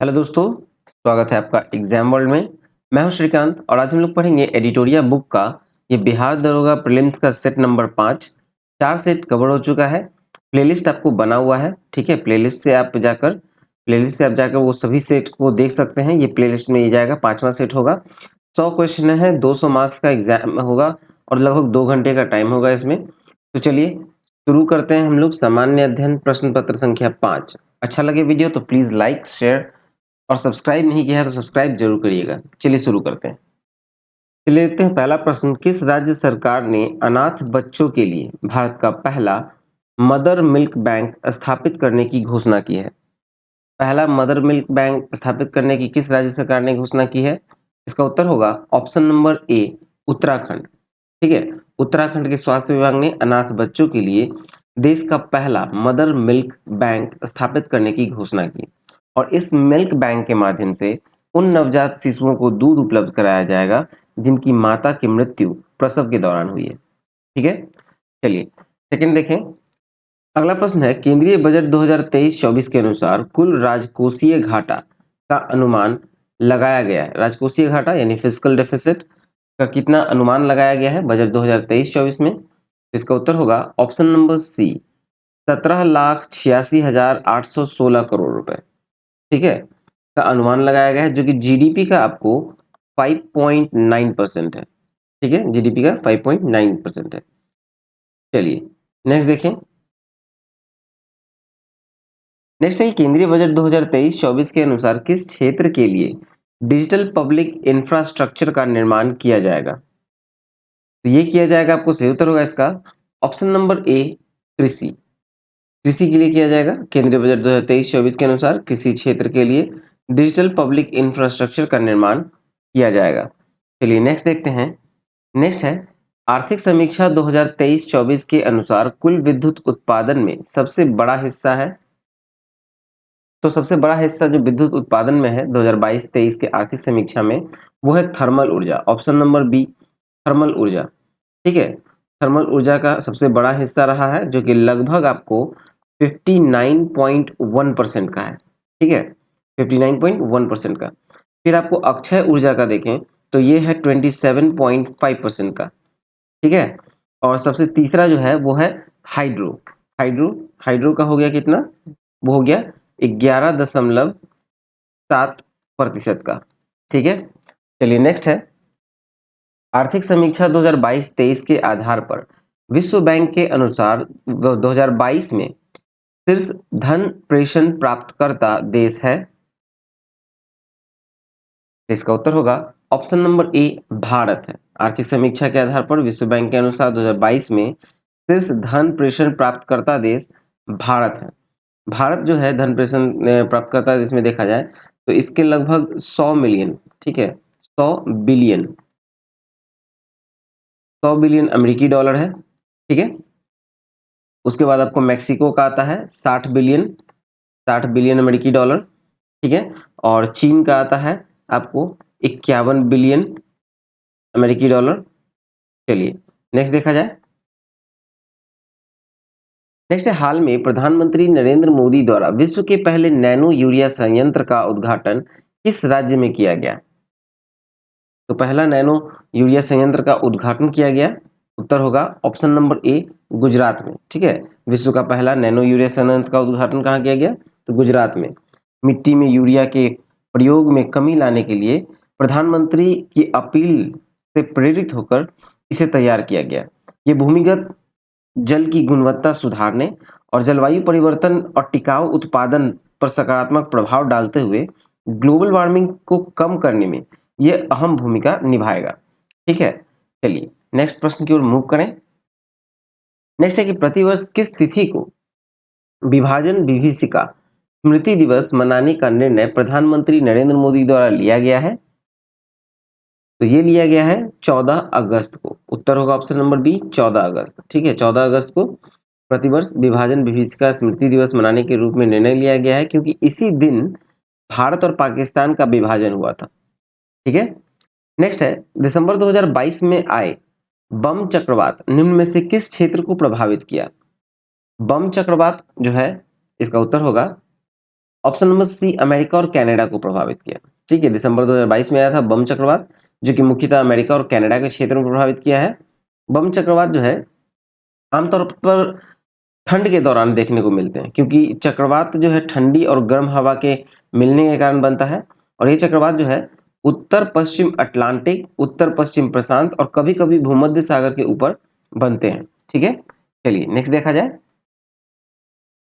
Hello दोस्तों, स्वागत है आपका एग्जाम वर्ल्ड में। मैं हूं श्रीकांत और आज हम लोग पढ़ेंगे एडिटोरिया बुक का ये बिहार दरोगा प्रीलिम्स का सेट नंबर 5। 4 सेट कवर हो चुका है। प्लेलिस्ट आपको बना हुआ है, ठीक है। प्लेलिस्ट से आप जाकर वो सभी सेट को देख सकते हैं। ये प्लेलिस्ट में ये जाएगा, 5वां सेट होगा। 100 क्वेश्चन है, 200 मार्क्स का एग्जाम होगा और लगभग 2 घंटे का टाइम होगा इसमें। तो चलिए शुरू करते हैं हम लोग। सामान्य अध्ययन प्रश्न पत्र संख्या 5। अच्छा लगे वीडियो तो प्लीज लाइक, शेयर और सब्सक्राइब नहीं किया है तो सब्सक्राइब जरूर करिएगा। चलिए शुरू करते हैं। चलिए देखते हैं पहला प्रश्न। किस राज्य सरकार ने अनाथ बच्चों के लिए भारत का पहला मदर मिल्क बैंक स्थापित करने की घोषणा की है? पहला मदर मिल्क बैंक स्थापित करने की किस राज्य सरकार ने घोषणा की है? इसका उत्तर होगा ऑप्शन नंबर ए, उत्तराखंड। ठीक है, उत्तराखंड के स्वास्थ्य विभाग ने अनाथ बच्चों के लिए देश का पहला मदर मिल्क बैंक स्थापित करने की घोषणा की और इस मिल्क बैंक के माध्यम से उन नवजात शिशुओं को दूध उपलब्ध कराया जाएगा जिनकी माता की मृत्यु प्रसव के दौरान हुई है। ठीक है, चलिए सेकंड देखें। अगला प्रश्न है, केंद्रीय बजट 2023-24 के अनुसार कुल राजकोषीय घाटा का अनुमान लगाया गया है। राजकोषीय घाटा यानी फिस्कल डेफिसिट का कितना अनुमान लगाया गया है बजट 2023-24 में? तो इसका उत्तर होगा ऑप्शन नंबर सी, 17,86,816 करोड़ रुपए। ठीक है, का अनुमान लगाया गया है जो कि जीडीपी का आपको 5.9% है। ठीक है, जीडीपी का 5.9% है। चलिए नेक्स्ट देखें। नेक्स्ट है केंद्रीय बजट 2023-24 के अनुसार किस क्षेत्र के लिए डिजिटल पब्लिक इंफ्रास्ट्रक्चर का निर्माण किया जाएगा? तो ये किया जाएगा, आपको सही उत्तर होगा इसका ऑप्शन नंबर ए, कृषि। कृषि के लिए किया जाएगा। केंद्रीय बजट 2023-24 के अनुसार कृषि क्षेत्र के लिए डिजिटल पब्लिक इंफ्रास्ट्रक्चर का निर्माण किया जाएगा। चलिए नेक्स्ट देखते हैं। नेक्स्ट है, आर्थिक समीक्षा 2023-24 के अनुसार कुल विद्युत उत्पादन में सबसे बड़ा हिस्सा है। तो सबसे बड़ा हिस्सा जो विद्युत उत्पादन में है 2022-23 के आर्थिक समीक्षा में, वो है थर्मल ऊर्जा। ऑप्शन नंबर बी, थर्मल ऊर्जा। ठीक है, थर्मल ऊर्जा का सबसे बड़ा हिस्सा रहा है जो कि लगभग आपको 59.1% का है। ठीक है, 59.1% का। फिर आपको अक्षय ऊर्जा का देखें तो ये है 27.5% का। ठीक है, और सबसे तीसरा जो है वो है हाइड्रो। हाइड्रो हाइड्रो का हो गया कितना? वो हो गया 11.7% का। ठीक है, चलिए नेक्स्ट है, आर्थिक समीक्षा 2022-23 के आधार पर विश्व बैंक के अनुसार 2022 में शीर्ष धन प्रेषण प्राप्तकर्ता देश है। इसका उत्तर होगा ऑप्शन नंबर ए, भारत है। आर्थिक समीक्षा के आधार पर विश्व बैंक के अनुसार 2022 में शीर्ष धन प्रेषण प्राप्तकर्ता देश भारत है। भारत जो है धन प्रेषण प्राप्तकर्ता देश में देखा जाए तो इसके लगभग 100 मिलियन, ठीक है, 100 बिलियन, 100 बिलियन अमेरिकी डॉलर है। ठीक है, उसके बाद आपको मैक्सिको का आता है 60 बिलियन, 60 बिलियन अमेरिकी डॉलर। ठीक है, और चीन का आता है आपको 51 बिलियन अमेरिकी डॉलर। चलिए नेक्स्ट देखा जाए। नेक्स्ट है, हाल में प्रधानमंत्री नरेंद्र मोदी द्वारा विश्व के पहले नैनो यूरिया संयंत्र का उद्घाटन किस राज्य में किया गया? तो पहला नैनो यूरिया संयंत्र का उद्घाटन किया गया, उत्तर होगा ऑप्शन नंबर ए, गुजरात में। ठीक है, विश्व का पहला नैनो यूरिया संयंत्र का उद्घाटन कहाँ किया गया? तो गुजरात में। मिट्टी में यूरिया के प्रयोग में कमी लाने के लिए प्रधानमंत्री की अपील से प्रेरित होकर इसे तैयार किया गया। ये भूमिगत जल की गुणवत्ता सुधारने और जलवायु परिवर्तन और टिकाऊ उत्पादन पर सकारात्मक प्रभाव डालते हुए ग्लोबल वार्मिंग को कम करने में यह अहम भूमिका निभाएगा। ठीक है, चलिए नेक्स्ट प्रश्न की ओर मूव करें। नेक्स्ट है कि प्रतिवर्ष किस तिथि को विभाजन विभीषिका स्मृति दिवस मनाने का निर्णय प्रधानमंत्री नरेंद्र मोदी द्वारा लिया गया है? तो ये लिया गया है 14 अगस्त को। उत्तर होगा ऑप्शन नंबर बी, 14 अगस्त। ठीक है, 14 अगस्त को प्रतिवर्ष विभाजन विभीषिका स्मृति दिवस मनाने के रूप में निर्णय लिया गया है क्योंकि इसी दिन भारत और पाकिस्तान का विभाजन हुआ था। ठीक है, नेक्स्ट है, दिसंबर 2022 में आए बम चक्रवात निम्न में से किस क्षेत्र को प्रभावित किया? बम चक्रवात जो है इसका उत्तर होगा ऑप्शन नंबर सी अमेरिका और कनाडा को प्रभावित किया। ठीक है, दिसंबर 2022 में आया था बम चक्रवात, जो कि मुख्यतः अमेरिका और कनाडा के क्षेत्र में प्रभावित किया है। बम चक्रवात जो है आमतौर पर ठंड के दौरान देखने को मिलते हैं, क्योंकि चक्रवात जो है ठंडी और गर्म हवा के मिलने के कारण बनता है। और ये चक्रवात जो है उत्तर पश्चिम अटलांटिक, उत्तर पश्चिम प्रशांत और कभी कभी भूमध्य सागर के ऊपर बनते हैं। ठीक है, चलिए नेक्स्ट देखा जाए।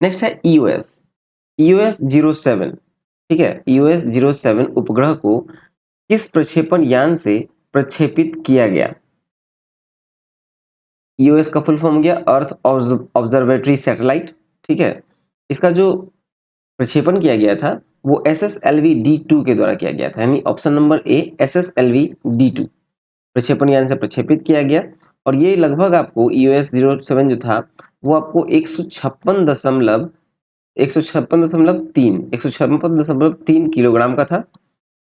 नेक्स्ट है ईओएस, ईओएस 07। ठीक है, ईओएस 07 उपग्रह को किस प्रक्षेपण यान से प्रक्षेपित किया गया? ईओएस का फुल फॉर्म हो गया अर्थ ऑब्जर्वेटरी सैटेलाइट। ठीक है, इसका जो प्रक्षेपण किया गया था वो SSLV D2 के द्वारा किया गया था, यानी ऑप्शन नंबर ए SSLV D2 प्रक्षेपण यान से प्रक्षेपित किया गया। और ये लगभग आपको ईओएस 07 जो था वो आपको 156.3 किलोग्राम का था।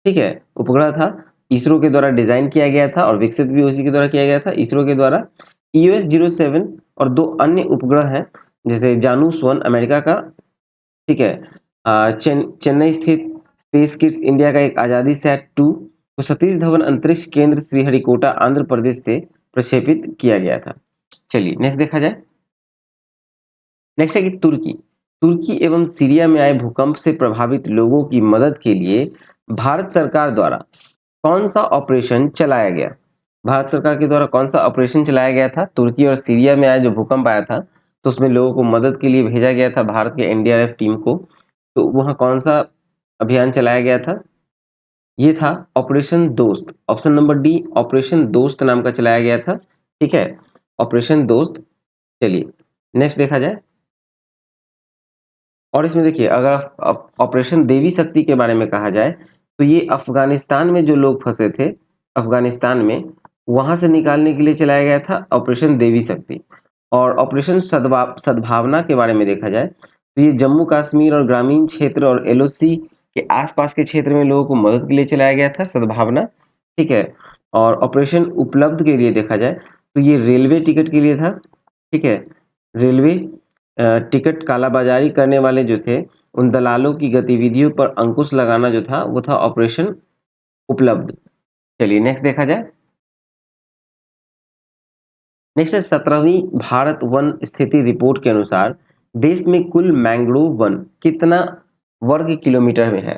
ठीक है, उपग्रह था, इसरो के द्वारा डिजाइन किया गया था और विकसित भी उसी के द्वारा किया गया था, इसरो के द्वारा। ईओएस 07 और दो अन्य उपग्रह हैं, जैसे जानूस 1 अमेरिका का, ठीक है, चेन्नई स्थित स्पेस किड्स इंडिया का एक आजादी सैट 2 को सतीश धवन अंतरिक्ष केंद्र श्रीहरिकोटा आंध्र प्रदेश से प्रक्षेपित किया गया था। चलिए नेक्स्ट देखा जाए। नेक्स्ट है कि तुर्की, तुर्की एवं सीरिया में आए भूकंप से प्रभावित लोगों की मदद के लिए भारत सरकार द्वारा कौन सा ऑपरेशन चलाया गया? भारत सरकार के द्वारा कौन सा ऑपरेशन चलाया गया था? तुर्की और सीरिया में आया जो भूकंप आया था तो उसमें लोगों को मदद के लिए भेजा गया था भारत के एनडीआरएफ टीम को। तो वहां कौन सा अभियान चलाया गया था? ये था ऑपरेशन दोस्त, ऑप्शन नंबर डी ऑपरेशन दोस्त नाम का चलाया गया था। ठीक है, ऑपरेशन दोस्त। चलिए नेक्स्ट देखा जाए। और इसमें देखिए, अगर ऑपरेशन देवी शक्ति के बारे में कहा जाए तो ये अफगानिस्तान में जो लोग फंसे थे, अफगानिस्तान में, वहां से निकालने के लिए चलाया गया था ऑपरेशन देवी शक्ति। और ऑपरेशन सद्भावना के बारे में देखा जाए तो ये जम्मू कश्मीर और ग्रामीण क्षेत्र और एलओसी के आसपास के क्षेत्र में लोगों को मदद के लिए चलाया गया था सद्भावना। ठीक है, और ऑपरेशन उपलब्ध के लिए देखा जाए तो ये रेलवे टिकट के लिए था। ठीक है, रेलवे टिकट कालाबाजारी करने वाले जो थे उन दलालों की गतिविधियों पर अंकुश लगाना जो था वो था ऑपरेशन उपलब्ध। चलिए नेक्स्ट देखा जाए। नेक्स्ट है 17वीं भारत वन स्थिति रिपोर्ट के अनुसार देश में कुल मैंग्रोव वन कितना वर्ग किलोमीटर में है?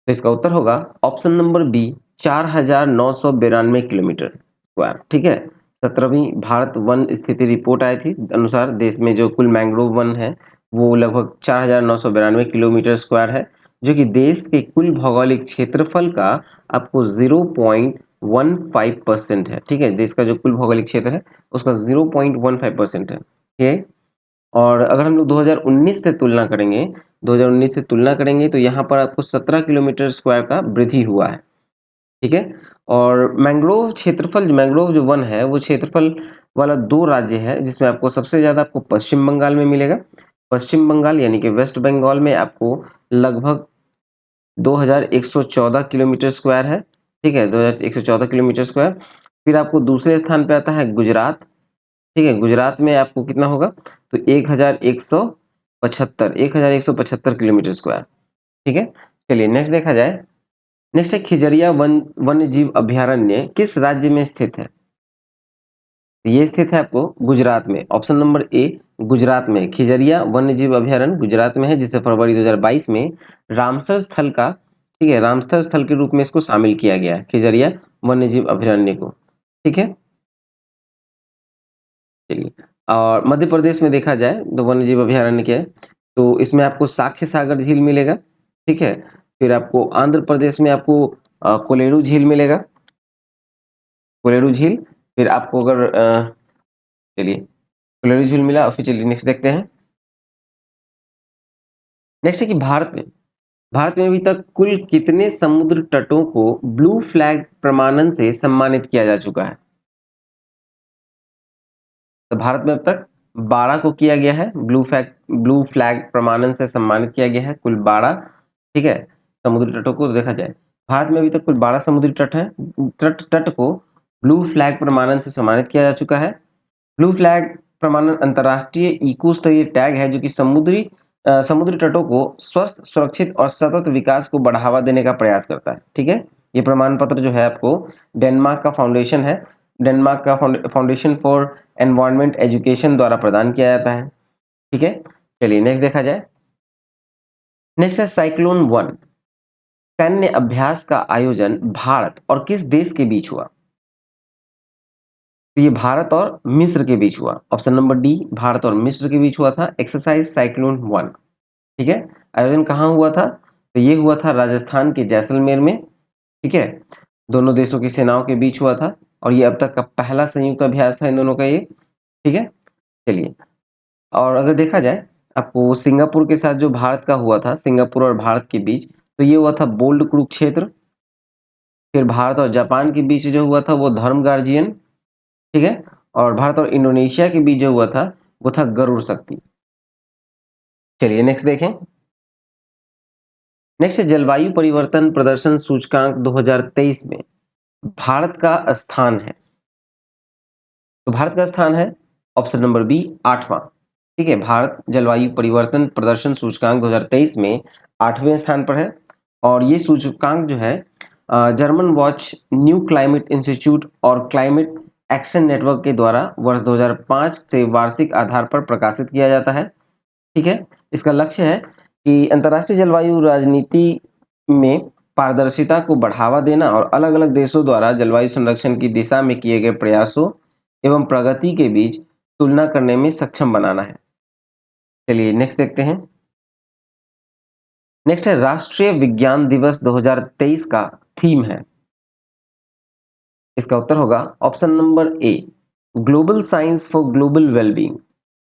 तो इसका उत्तर होगा option number B 4,992 kilometre square. ठीक है, 17वीं भारत वन स्थिति रिपोर्ट आई थी अनुसार देश में जो कुल मैंग्रोव वन है वो लगभग 4,992 किलोमीटर स्क्वायर है, जो कि देश के कुल भौगोलिक क्षेत्रफल का आपको 0.15% है। ठीक है, देश का जो कुल भौगोलिक क्षेत्र है उसका 0.15% है। ठीक है, और अगर हम लोग 2019 से तुलना करेंगे, 2019 से तुलना करेंगे तो यहाँ पर आपको 17 किलोमीटर स्क्वायर का वृद्धि हुआ है। ठीक है, और मैंग्रोव क्षेत्रफल, मैंग्रोव जो वन है वो क्षेत्रफल वाला दो राज्य है जिसमें आपको सबसे ज्यादा आपको पश्चिम बंगाल में मिलेगा। पश्चिम बंगाल यानी कि वेस्ट बंगाल में आपको लगभग 2114 किलोमीटर स्क्वायर है। ठीक है, 2114 किलोमीटर स्क्वायर। फिर आपको दूसरे स्थान पे आता है गुजरात। ठीक है, गुजरात में आपको कितना होगा तो 1175 किलोमीटर स्क्वायर। ठीक है, चलिए नेक्स्ट देखा जाए। नेक्स्ट है खिजरिया वन्य जीव अभयारण्य किस राज्य में स्थित है? ये स्थित है आपको गुजरात में, ऑप्शन नंबर ए गुजरात में। खिजरिया वन्य जीव अभयारण्य गुजरात में है, जिसे फरवरी 2022 में रामसर स्थल का, ठीक है, रामसर स्थल के रूप में इसको शामिल किया गया है, खिजरिया वन्य जीव अभयारण्य को। ठीक है, चलिए, और मध्य प्रदेश में देखा जाए तो वन्य जीव अभयारण्य क्या है तो इसमें आपको साख्य सागर झील मिलेगा। ठीक है, फिर आपको आंध्र प्रदेश में आपको कोलेरू झील मिलेगा, कोलेरू झील। फिर आपको अगर चलिए कोलेरू झील मिला और फिर चलिए नेक्स्ट देखते हैं। नेक्स्ट है कि भारत में अभी तक कुल कितने समुद्र तटों को ब्लू फ्लैग प्रमाणन से सम्मानित किया जा चुका है? तो भारत में अब तक 12 को किया गया है, ब्लू फ्लैग प्रमाणन से सम्मानित किया गया है, कुल 12। ठीक है, समुद्री तटों को देखा जाए, भारत में अभी तक कुल 12 समुद्री तट है, तट को ब्लू फ्लैग प्रमाणन से सम्मानित किया जा चुका है। ब्लू फ्लैग प्रमाणन अंतरराष्ट्रीय इको स्तरीय टैग है जो कि समुद्री समुद्री तटों को स्वस्थ, सुरक्षित और सतत विकास को बढ़ावा देने का प्रयास करता है। ठीक है, ये प्रमाण पत्र जो है आपको डेनमार्क का फाउंडेशन है, डेनमार्क का फाउंडेशन फॉर एनवायरनमेंट एजुकेशन द्वारा प्रदान किया जाता है। ठीक है, चलिए नेक्स्ट देखा जाए। नेक्स्ट है साइक्लोन 1। सैन्य अभ्यास का आयोजन भारत और किस देश के बीच हुआ? तो ये भारत और मिस्र के बीच हुआ। ऑप्शन नंबर डी, भारत और मिस्र के बीच हुआ था एक्सरसाइज साइक्लोन 1। ठीक है, आयोजन कहाँ हुआ था? तो ये हुआ था राजस्थान के जैसलमेर में। ठीक है, दोनों देशों की सेनाओं के बीच हुआ था और ये अब तक का पहला संयुक्त अभ्यास था इन दोनों का ये। ठीक है, चलिए, और अगर देखा जाए आपको सिंगापुर के साथ जो भारत का हुआ था, सिंगापुर और भारत के बीच, तो ये हुआ था बोल्ड कुरुक्षेत्र। फिर भारत और जापान के बीच जो हुआ था वो धर्म गार्जियन। ठीक है, और भारत और इंडोनेशिया के बीच जो हुआ था वो था गरुड़ शक्ति। चलिए नेक्स्ट देखें। नेक्स्ट जलवायु परिवर्तन प्रदर्शन सूचकांक 2023 में भारत का स्थान है। तो भारत का स्थान है ऑप्शन नंबर बी 8वां। ठीक है, भारत जलवायु परिवर्तन प्रदर्शन सूचकांक 2023 में 8वें स्थान पर है। और ये सूचकांक जो है German watch, new climate institute और क्लाइमेट एक्शन नेटवर्क के द्वारा वर्ष 2005 से वार्षिक आधार पर प्रकाशित किया जाता है। ठीक है, इसका लक्ष्य है कि अंतर्राष्ट्रीय जलवायु राजनीति में पारदर्शिता को बढ़ावा देना और अलग-अलग देशों द्वारा जलवायु संरक्षण की दिशा में किए गए प्रयासों एवं प्रगति के बीच तुलना करने में सक्षम बनाना है। चलिए नेक्स्ट देखते हैं। नेक्स्ट है राष्ट्रीय विज्ञान दिवस 2023 का थीम है। इसका उत्तर होगा option number A, global science for global wellbeing.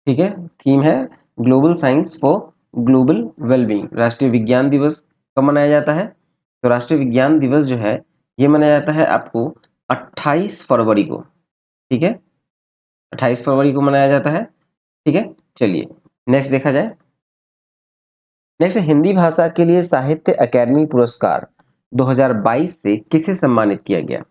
ठीक है, थीम है global science for global wellbeing. राष्ट्रीय विज्ञान दिवस कब मनाया जाता है? तो राष्ट्रीय विज्ञान दिवस जो है ये मनाया जाता है आपको 28 फरवरी को। ठीक है, 28 फरवरी को मनाया जाता है। ठीक है, चलिए नेक्स्ट देखा जाए। नेक्स्ट हिंदी भाषा के लिए साहित्य अकादमी पुरस्कार 2022 से किसे सम्मानित किया गया?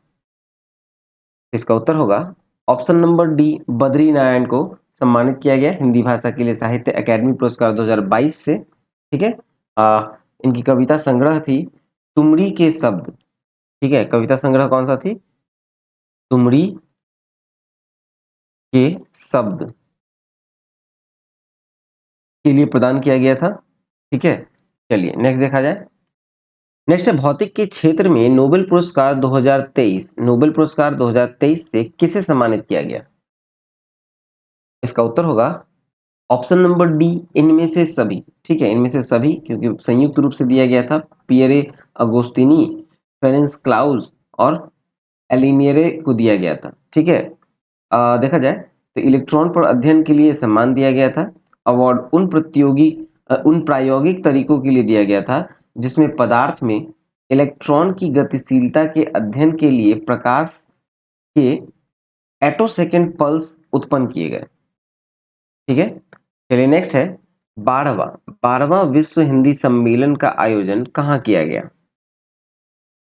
इसका उत्तर होगा option number D, Badri Narayan को सम्मानित किया गया हिंदी भाषा के लिए साहित्य अकादमी पुरस्कार 2022 से। ठीक है, इनकी कविता संग्रह थी तुमरी के शब्द। ठीक है, कविता संग्रह कौन सा थी? तुमरी के शब्द के लिए प्रदान किया गया था। ठीक है, चलिए नेक्स्ट देखा जाए। नेक्स्ट है भौतिक के क्षेत्र में नोबेल पुरस्कार 2023, नोबेल पुरस्कार 2023 से किसे सम्मानित किया गया? इसका उत्तर होगा ऑप्शन नंबर डी, इनमें से सभी। ठीक है, इनमें से सभी, क्योंकि संयुक्त रूप से दिया गया था। पियरे अगोस्टिनी, फेरेंस क्लाउस और एलिनियरे को दिया गया था। ठीक है, देखा जाए तो इलेक्ट्रॉन पर अध्ययन के लिए सम्मान दिया गया था। अवार्ड उन प्रायोगिक तरीकों के लिए दिया गया था जिसमें पदार्थ में इलेक्ट्रॉन की गतिशीलता के अध्ययन के लिए प्रकाश के एटोसेकेंड पल्स उत्पन्न किए गए। ठीक है, चलिए नेक्स्ट है 12वां विश्व हिंदी सम्मेलन का आयोजन कहाँ किया गया?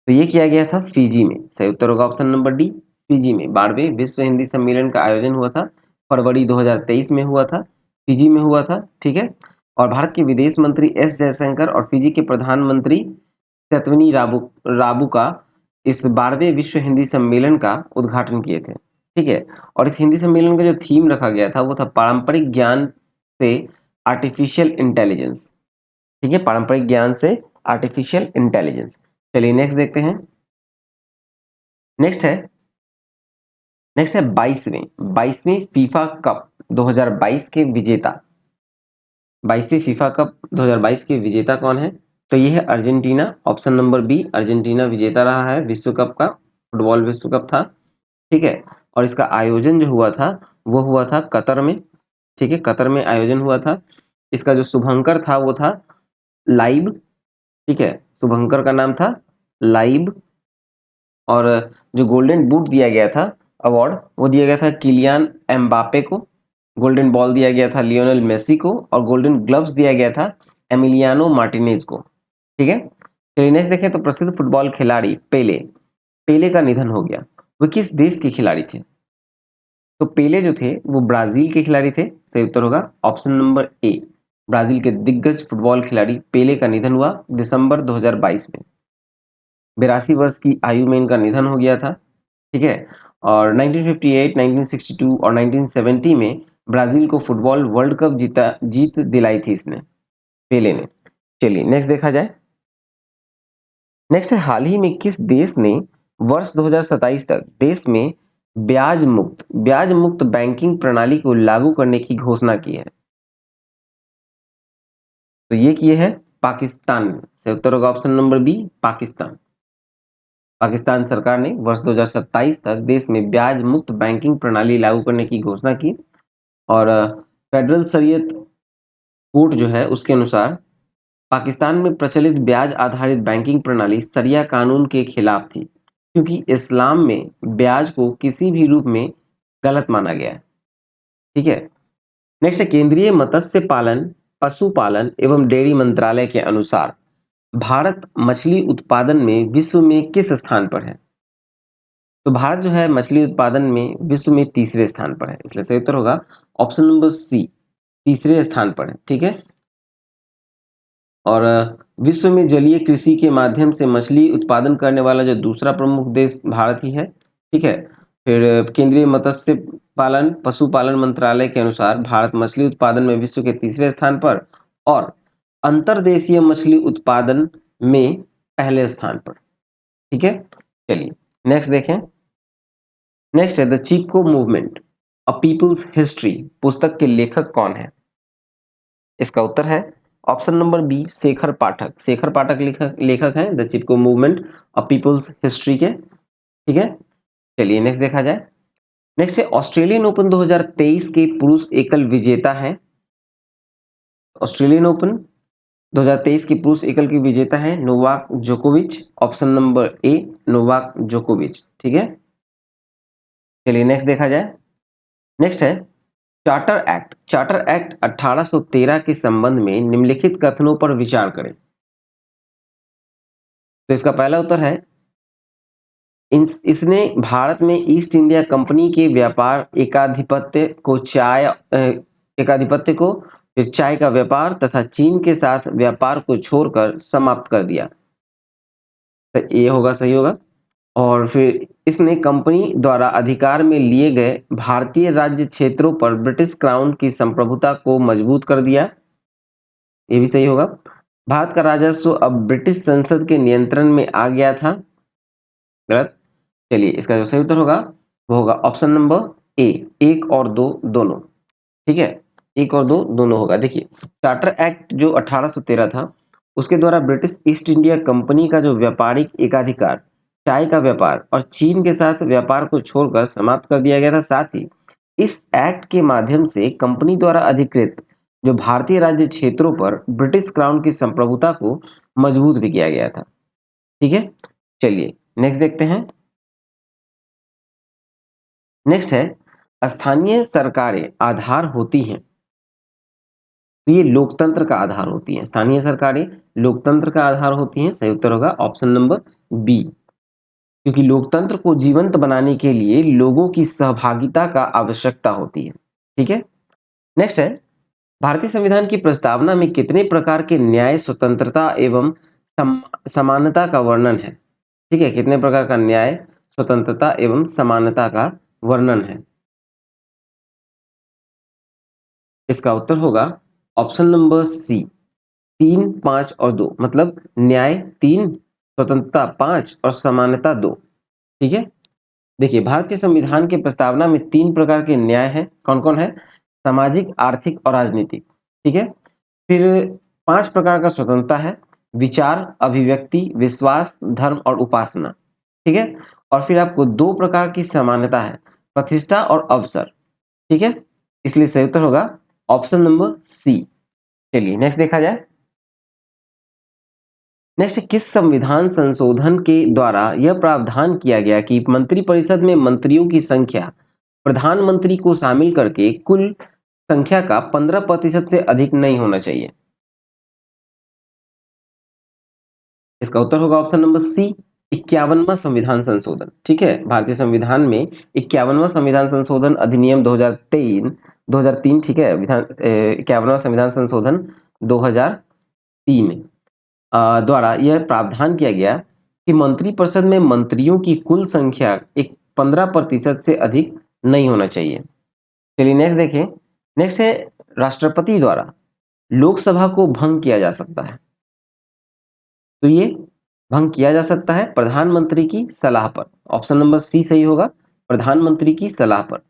तो ये किया गया था फिजी में। सही उत्तर होगा ऑप्शन नंबर डी, फिजी में। 12वें विश्व हिंदी सम्मेलन का आयोजन हुआ था, फरवरी 2023 में हुआ था, फिजी में हुआ था। ठीक है, और भारत के विदेश मंत्री एस जयशंकर और फिजी के प्रधानमंत्री सतवनी राबुका इस 12वें विश्व हिंदी सम्मेलन का उद्घाटन किए थे। ठीक है, और इस हिंदी सम्मेलन का जो थीम रखा गया था वो था पारंपरिक ज्ञान से आर्टिफिशियल इंटेलिजेंस। ठीक है, पारंपरिक ज्ञान से आर्टिफिशियल इंटेलिजेंस। चलिए नेक्स्ट देखते हैं। नेक्स्ट है 22वें फीफा कप 2022 के विजेता। 22वें फीफा कप 2022 के विजेता कौन है? तो ये है Argentina. Option number B, Argentina विजेता रहा है विश्व कप का, फुटबॉल विश्व कप था। ठीक है, और इसका आयोजन जो हुआ था वो हुआ था कतर में। ठीक है, कतर में आयोजन हुआ था। इसका जो शुभंकर था वो था लाइव। ठीक है, शुभंकर का नाम था लाइव। और जो गोल्डन बूट दिया गया था अवार्ड, वो दिया गया था किलियान एम्बापे को। गोल्डन बॉल दिया गया था लियोनेल मेसी को और गोल्डन ग्लव्स दिया गया था एमिलियानो मार्टिनेज को। ठीक है, चलिए नेक्स्ट देखें। तो प्रसिद्ध फुटबॉल खिलाड़ी पेले, पेले का निधन हो गया, वो किस देश के खिलाड़ी थे? तो पेले जो थे वो ब्राजील के खिलाड़ी थे। सही उत्तर होगा ऑप्शन नंबर ए, ब्राजील के दिग्गज फुटबॉल खिलाड़ी पेले का निधन हुआ दिसंबर 2022 में। 82 वर्ष की आयु में इनका निधन हो गया था। ठीक है, और 1958, 1962 और 1970 में ब्राजील को फुटबॉल वर्ल्ड कप जीत दिलाई थी इसने, पेले ने। चलिए नेक्स्ट देखा जाए। नेक्स्ट है, हाल ही में किस देश ने वर्ष 2027 तक देश में ब्याज मुक्त बैंकिंग प्रणाली को लागू करने की घोषणा की है? तो ये किए है पाकिस्तान ने। सही उत्तर होगा option number B, Pakistan. Pakistan सरकार ने वर्ष 2027 तक देश में ब्याज मुक्त बैंकिंग प्रणाली लागू करने की घोषणा की, और फेडरल शरीयत कोर्ट जो है उसके अनुसार पाकिस्तान में प्रचलित ब्याज आधारित बैंकिंग प्रणाली शरिया कानून के खिलाफ थी, क्योंकि इस्लाम में ब्याज को किसी भी रूप में गलत माना गया है। ठीक है, नेक्स्ट है, केंद्रीय मत्स्य पालन, पशुपालन एवं डेयरी मंत्रालय के अनुसार भारत मछली उत्पादन में विश्व में किस स्थान पर है? तो भारत जो है मछली उत्पादन में विश्व में तीसरे स्थान पर है, इसलिए सही उत्तर होगा ऑप्शन नंबर सी, तीसरे स्थान पर है। ठीक है, और विश्व में जलीय कृषि के माध्यम से मछली उत्पादन करने वाला जो दूसरा प्रमुख देश भारत ही है। ठीक है, फिर केंद्रीय मत्स्य पालन पशुपालन मंत्रालय के अनुसार भारत मछली उत्पादन में विश्व के तीसरे स्थान पर और अंतर्देशीय मछली उत्पादन में पहले स्थान पर। ठीक है, चलिए नेक्स्ट देखें। नेक्स्ट है, the Chipko movement a people's history पुस्तक के लेखक कौन है? इसका उत्तर है ऑप्शन नंबर बी, शेखर पाठक। शेखर पाठक लेखक हैं the Chipko movement a people's history के। ठीक है, चलिए नेक्स्ट देखा जाए। नेक्स्ट है, ऑस्ट्रेलियन ओपन 2023 के पुरुष एकल विजेता हैं। ऑस्ट्रेलियन ओपन 2023 के पुरुष एकल के विजेता है नोवाक जोकोविच, ऑप्शन नंबर ए, नोवाक जोकोविच। ठीक है, चलिए नेक्स्ट देखा जाए। नेक्स्ट है, चार्टर एक्ट 1813 के संबंध में निम्नलिखित कथनों पर विचार करें। तो इसका पहला उत्तर है, इसने भारत में ईस्ट इंडिया कंपनी के व्यापार एकाधिपत्य को फिर चाय का व्यापार तथा चीन के साथ व्यापार को छोड़कर समाप्त कर दिया। तो ये होगा, सही होगा। और फिर इसने कंपनी द्वारा अधिकार में लिए गए भारतीय राज्य क्षेत्रों पर ब्रिटिश क्राउन की संप्रभुता को मजबूत कर दिया। ये भी सही होगा। भारत का राजस्व अब ब्रिटिश संसद के नियंत्रण में आ गया था। गलत। चलिए इसका जो सही उत्तर होगा वो होगा ऑप्शन नंबर ए, 1 और 2 दोनों। ठीक है, 1 और 2 दोनों होगा। देखिए, चार्टर एक्ट जो 1813 था उसके द्वारा ब्रिटिश ईस्ट इंडिया कंपनी का जो व्यापारिक एकाधिकार चाय का व्यापार और चीन के साथ व्यापार को छोड़कर समाप्त कर दिया गया था। साथ ही इस एक्ट के माध्यम से कंपनी द्वारा अधिकृत जो भारतीय राज्य क्षेत्रों पर ब्रिटिश क्राउन की संप्रभुता को मजबूत भी किया गया था। ठीक है, चलिए नेक्स्ट देखते हैं। नेक्स्ट है, स्थानीय सरकारें आधार होती हैं। तो ये लोकतंत्र का आधार होती हैं। स्थानीय सरकारें लोकतंत्र का आधार होती हैं। सही उत्तर होगा ऑप्शन नंबर बी, क्योंकि लोकतंत्र को जीवंत बनाने के लिए लोगों की सहभागिता का आवश्यकता होती है। ठीक है, नेक्स्ट है, भारतीय संविधान की प्रस्तावना में कितने प्रकार के न्याय, स्वतंत्रता एवं समानता का वर्णन है? ठीक है, कितने प्रकार का न्याय, स्वतंत्रता एवं समानता का वर्णन है? इसका उत्तर होगा ऑप्शन नंबर सी, 3, 5 और 2, मतलब न्याय 3, स्वतंत्रता 5 और समानता 2। ठीक है, देखिए भारत के संविधान के प्रस्तावना में 3 प्रकार के न्याय हैं। कौन कौन है? सामाजिक, आर्थिक और राजनीतिक। ठीक है, फिर 5 प्रकार का स्वतंत्रता है, विचार, अभिव्यक्ति, विश्वास, धर्म और उपासना। ठीक है, और फिर आपको 2 प्रकार की समानता है, प्रतिष्ठा और अवसर। ठीक है, इसलिए सही उत्तर होगा ऑप्शन नंबर सी। चलिए नेक्स्ट देखा जाए। नेक्स्ट, किस संविधान संशोधन के द्वारा यह प्रावधान किया गया कि मंत्रिपरिषद में मंत्रियों की संख्या प्रधानमंत्री को शामिल करके कुल संख्या का 15% से अधिक नहीं होना चाहिए? इसका उत्तर होगा ऑप्शन नंबर सी, 51वां संविधान संशोधन। ठीक है, भारतीय संविधान में 51वां संविधान संशोधन अधिनियम 2003। ठीक है, 51वां संविधान संशोधन 2003 द्वारा यह प्रावधान किया गया कि मंत्रिपरिषद में मंत्रियों की कुल संख्या एक 15% से अधिक नहीं होना चाहिए। चलिए नेक्स्ट देखें। नेक्स्ट है राष्ट्रपति द्वारा लोकसभा को भंग किया जा सकता है। तो ये भंग किया जा सकता है प्रधानमंत्री की सलाह पर। ऑप्शन नंबर सी सही होगा, प्रधानमंत्री की सलाह पर।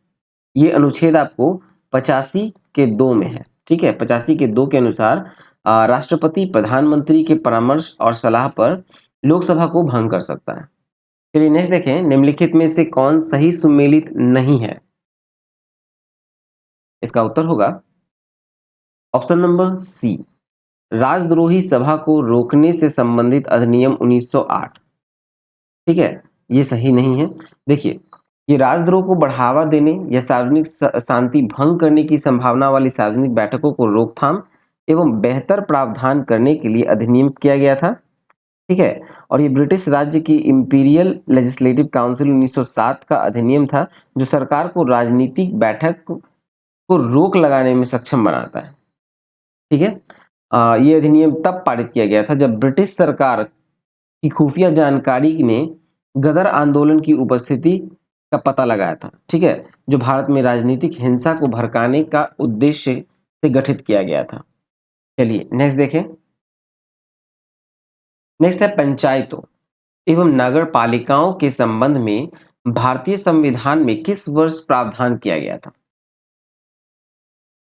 ये अनुच्छेद आपको 85 के 2 में है। ठीक है, 85 के 2 के अनुसार राष्ट्रपति प्रधानमंत्री के परामर्श और सलाह पर लोकसभा को भंग कर सकता है। चलिए नेक्स्ट देखें, निम्नलिखित में से कौन सही सुमेलित नहीं है? इसका उत्तर होगा ऑप्शन नंबर सी, राजद्रोही सभा को रोकने से संबंधित अधिनियम 1908। ठीक है, ये सही नहीं है। देखिए, ये राजद्रोह को बढ़ावा देने या सार्वजनिक शांति भंग करने की संभावना वाली सार्वजनिक बैठकों को रोकथाम एवं बेहतर प्रावधान करने के लिए अधिनियम किया गया था। ठीक है, और ये ब्रिटिश राज्य की इंपीरियल लेजिस्लेटिव काउंसिल 1907 का अधिनियम था, जो सरकार को राजनीतिक बैठक को रोक लगाने में सक्षम बनाता है। ठीक है, ये अधिनियम तब पारित किया गया था जब ब्रिटिश सरकार की खुफिया जानकारी ने गदर आंदोलन की उपस्थिति का पता लगाया था। ठीक है, जो भारत में राजनीतिक हिंसा को भड़काने का उद्देश्य से गठित किया गया था। चलिए नेक्स्ट देखें। नेक्स्ट है पंचायतों एवं नगर पालिकाओं के संबंध में भारतीय संविधान में किस वर्ष प्रावधान किया गया था?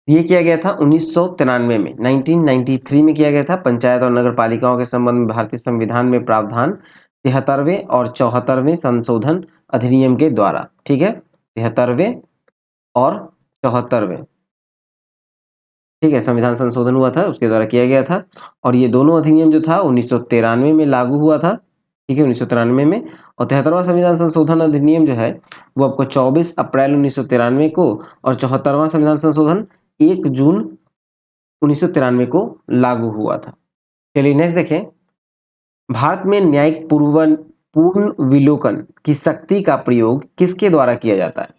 ये किया गया था 1993 में, 1993 में किया गया था। पंचायत और नगर पालिकाओं के संबंध में भारतीय संविधान में प्रावधान 73वें और 74वें संशोधन अधिनियम के द्वारा। ठीक है, 73वें और 74वें, ठीक है, संविधान संशोधन हुआ था, उसके द्वारा किया गया था। और ये दोनों अधिनियम जो था 1993 में लागू हुआ था। ठीक है, 1993 में। और 73वां संविधान संशोधन अधिनियम जो है वो आपको 24 अप्रैल 1993 को, और 74वां संविधान संशोधन 1 जून 1993 को लागू हुआ था। चलिए नेक्स्ट देखें। भारत में न्यायिक पूर्ण विलोकन की शक्ति का प्रयोग किसके द्वारा किया जाता है?